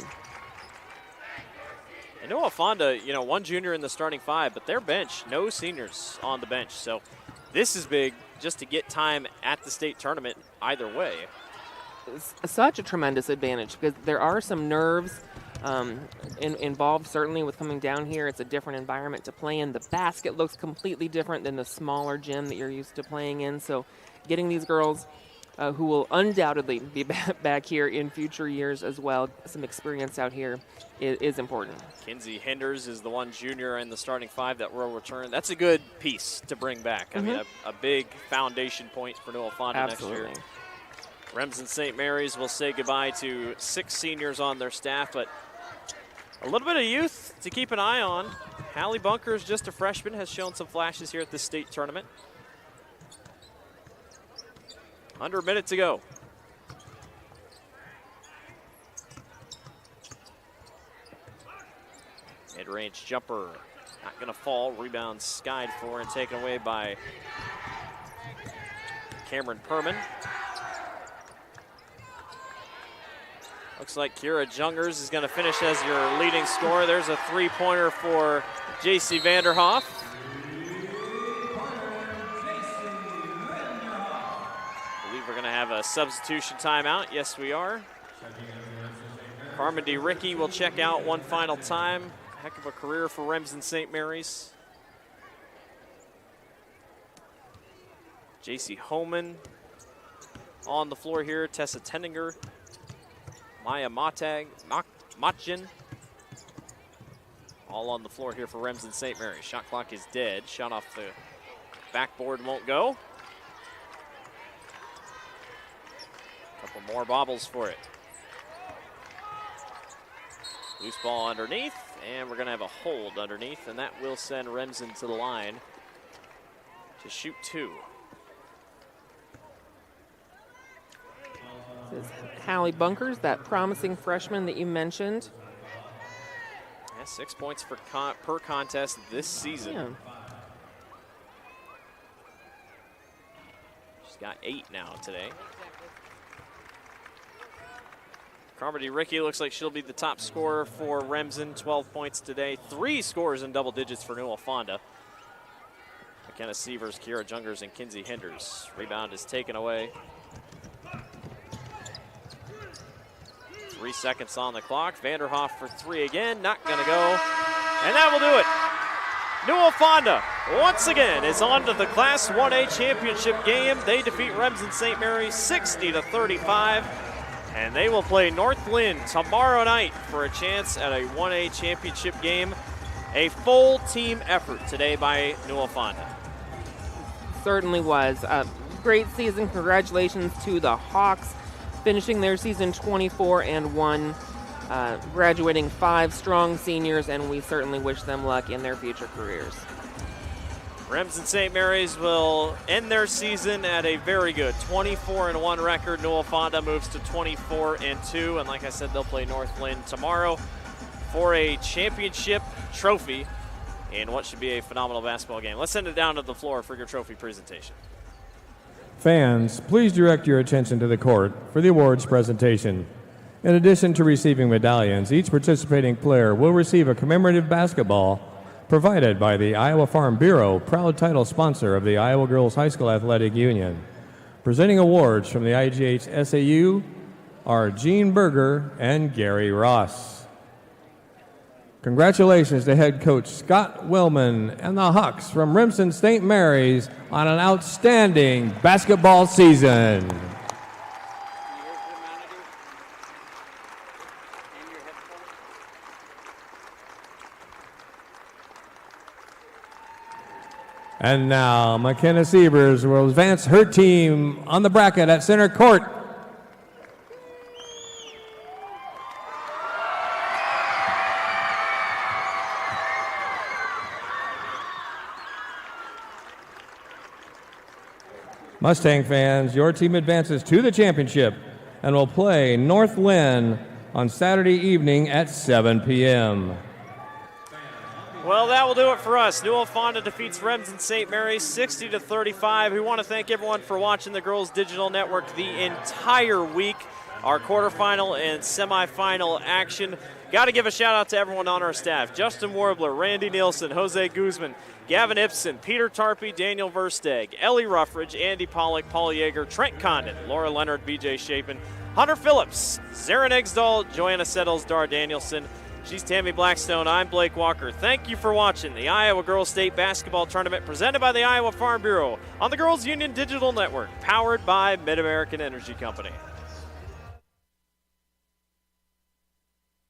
And Newell-Fonda, you know, 1 junior in the starting 5, but their bench, no seniors on the bench. So this is big just to get time at the state tournament either way. It's such a tremendous advantage because there are some nerves involved, certainly, with coming down here. It's a different environment to play in. The basket looks completely different than the smaller gym that you're used to playing in. So getting these girls who will undoubtedly be back here in future years as well, some experience out here is important. Kinsey Henders is the 1 junior in the starting 5 that will return. That's a good piece to bring back. I mean, a big foundation point for Newell-Fonda next year. Remsen St. Mary's will say goodbye to 6 seniors on their staff, but a little bit of youth to keep an eye on. Hallie Bunkers, just a freshman, has shown some flashes here at this state tournament. Under a minute to go. Mid-range jumper, not going to fall. Rebound skied for and taken away by Cameron Perman. Looks like Kira Jungers is going to finish as your leading scorer. There's a three-pointer for J.C. Vanderhoff. I believe we're going to have a substitution timeout. Yes, we are. Carmen DeRicky will check out one final time. Heck of a career for Remsen St. Mary's. J.C. Homan on the floor here. Tessa Tenninger. Maya Matag, Matjin. All on the floor here for Remsen St. Mary's. Shot clock is dead. Shot off the backboard won't go. Couple more bobbles for it. Loose ball underneath, and we're going to have a hold underneath, and that will send Remsen to the line to shoot two. This is Hallie Bunkers, that promising freshman that you mentioned. Yeah, 6 points per contest this season. Yeah. She's got 8 now today. Carmody Ricky looks like she'll be the top scorer for Remsen, 12 points today. 3 scores in double digits for Newell-Fonda. McKenna Sievers, Kira Jungers, and Kinsey Hinders. Rebound is taken away. 3 seconds on the clock. Vanderhoff for 3 again, not gonna go. And that will do it. Newell-Fonda, once again, is on to the Class 1A championship game. They defeat Remsen St. Mary's 60-35. And they will play North Lynn tomorrow night for a chance at a 1A championship game. A full team effort today by Newell-Fonda. Certainly was. Great season. Congratulations to the Hawks, finishing their season 24-1, graduating 5 strong seniors, and we certainly wish them luck in their future careers. Remsen St. Mary's will end their season at a very good 24-1 record. Newell-Fonda moves to 24-2, and like I said, they'll play North Lynn tomorrow for a championship trophy in what should be a phenomenal basketball game. Let's send it down to the floor for your trophy presentation. Fans, please direct your attention to the court for the awards presentation. In addition to receiving medallions, each participating player will receive a commemorative basketball provided by the Iowa Farm Bureau, proud title sponsor of the Iowa Girls High School Athletic Union. Presenting awards from the IGHSAU are Gene Berger and Gary Ross. Congratulations to head coach Scott Willman and the Hawks from Remsen St. Mary's on an outstanding basketball season. And now, McKenna Sievers will advance her team on the bracket at center court. Mustang fans, your team advances to the championship and will play North Lynn on Saturday evening at 7 p.m. Well, that will do it for us. Newell-Fonda defeats Remsen St. Mary's 60-35. We want to thank everyone for watching the Girls Digital Network the entire week. Our quarterfinal and semifinal action. Got to give a shout out to everyone on our staff. Justin Warbler, Randy Nielsen, Jose Guzman, Gavin Ibsen, Peter Tarpey, Daniel Versteg, Ellie Ruffridge, Andy Pollock, Paul Yeager, Trent Condon, Laura Leonard, BJ Chapin, Hunter Phillips, Zarin Exdahl, Joanna Settles, Dar Danielson. She's Tammy Blackstone. I'm Blake Walker. Thank you for watching the Iowa Girls State Basketball Tournament presented by the Iowa Farm Bureau on the Girls Union Digital Network, powered by MidAmerican Energy Company.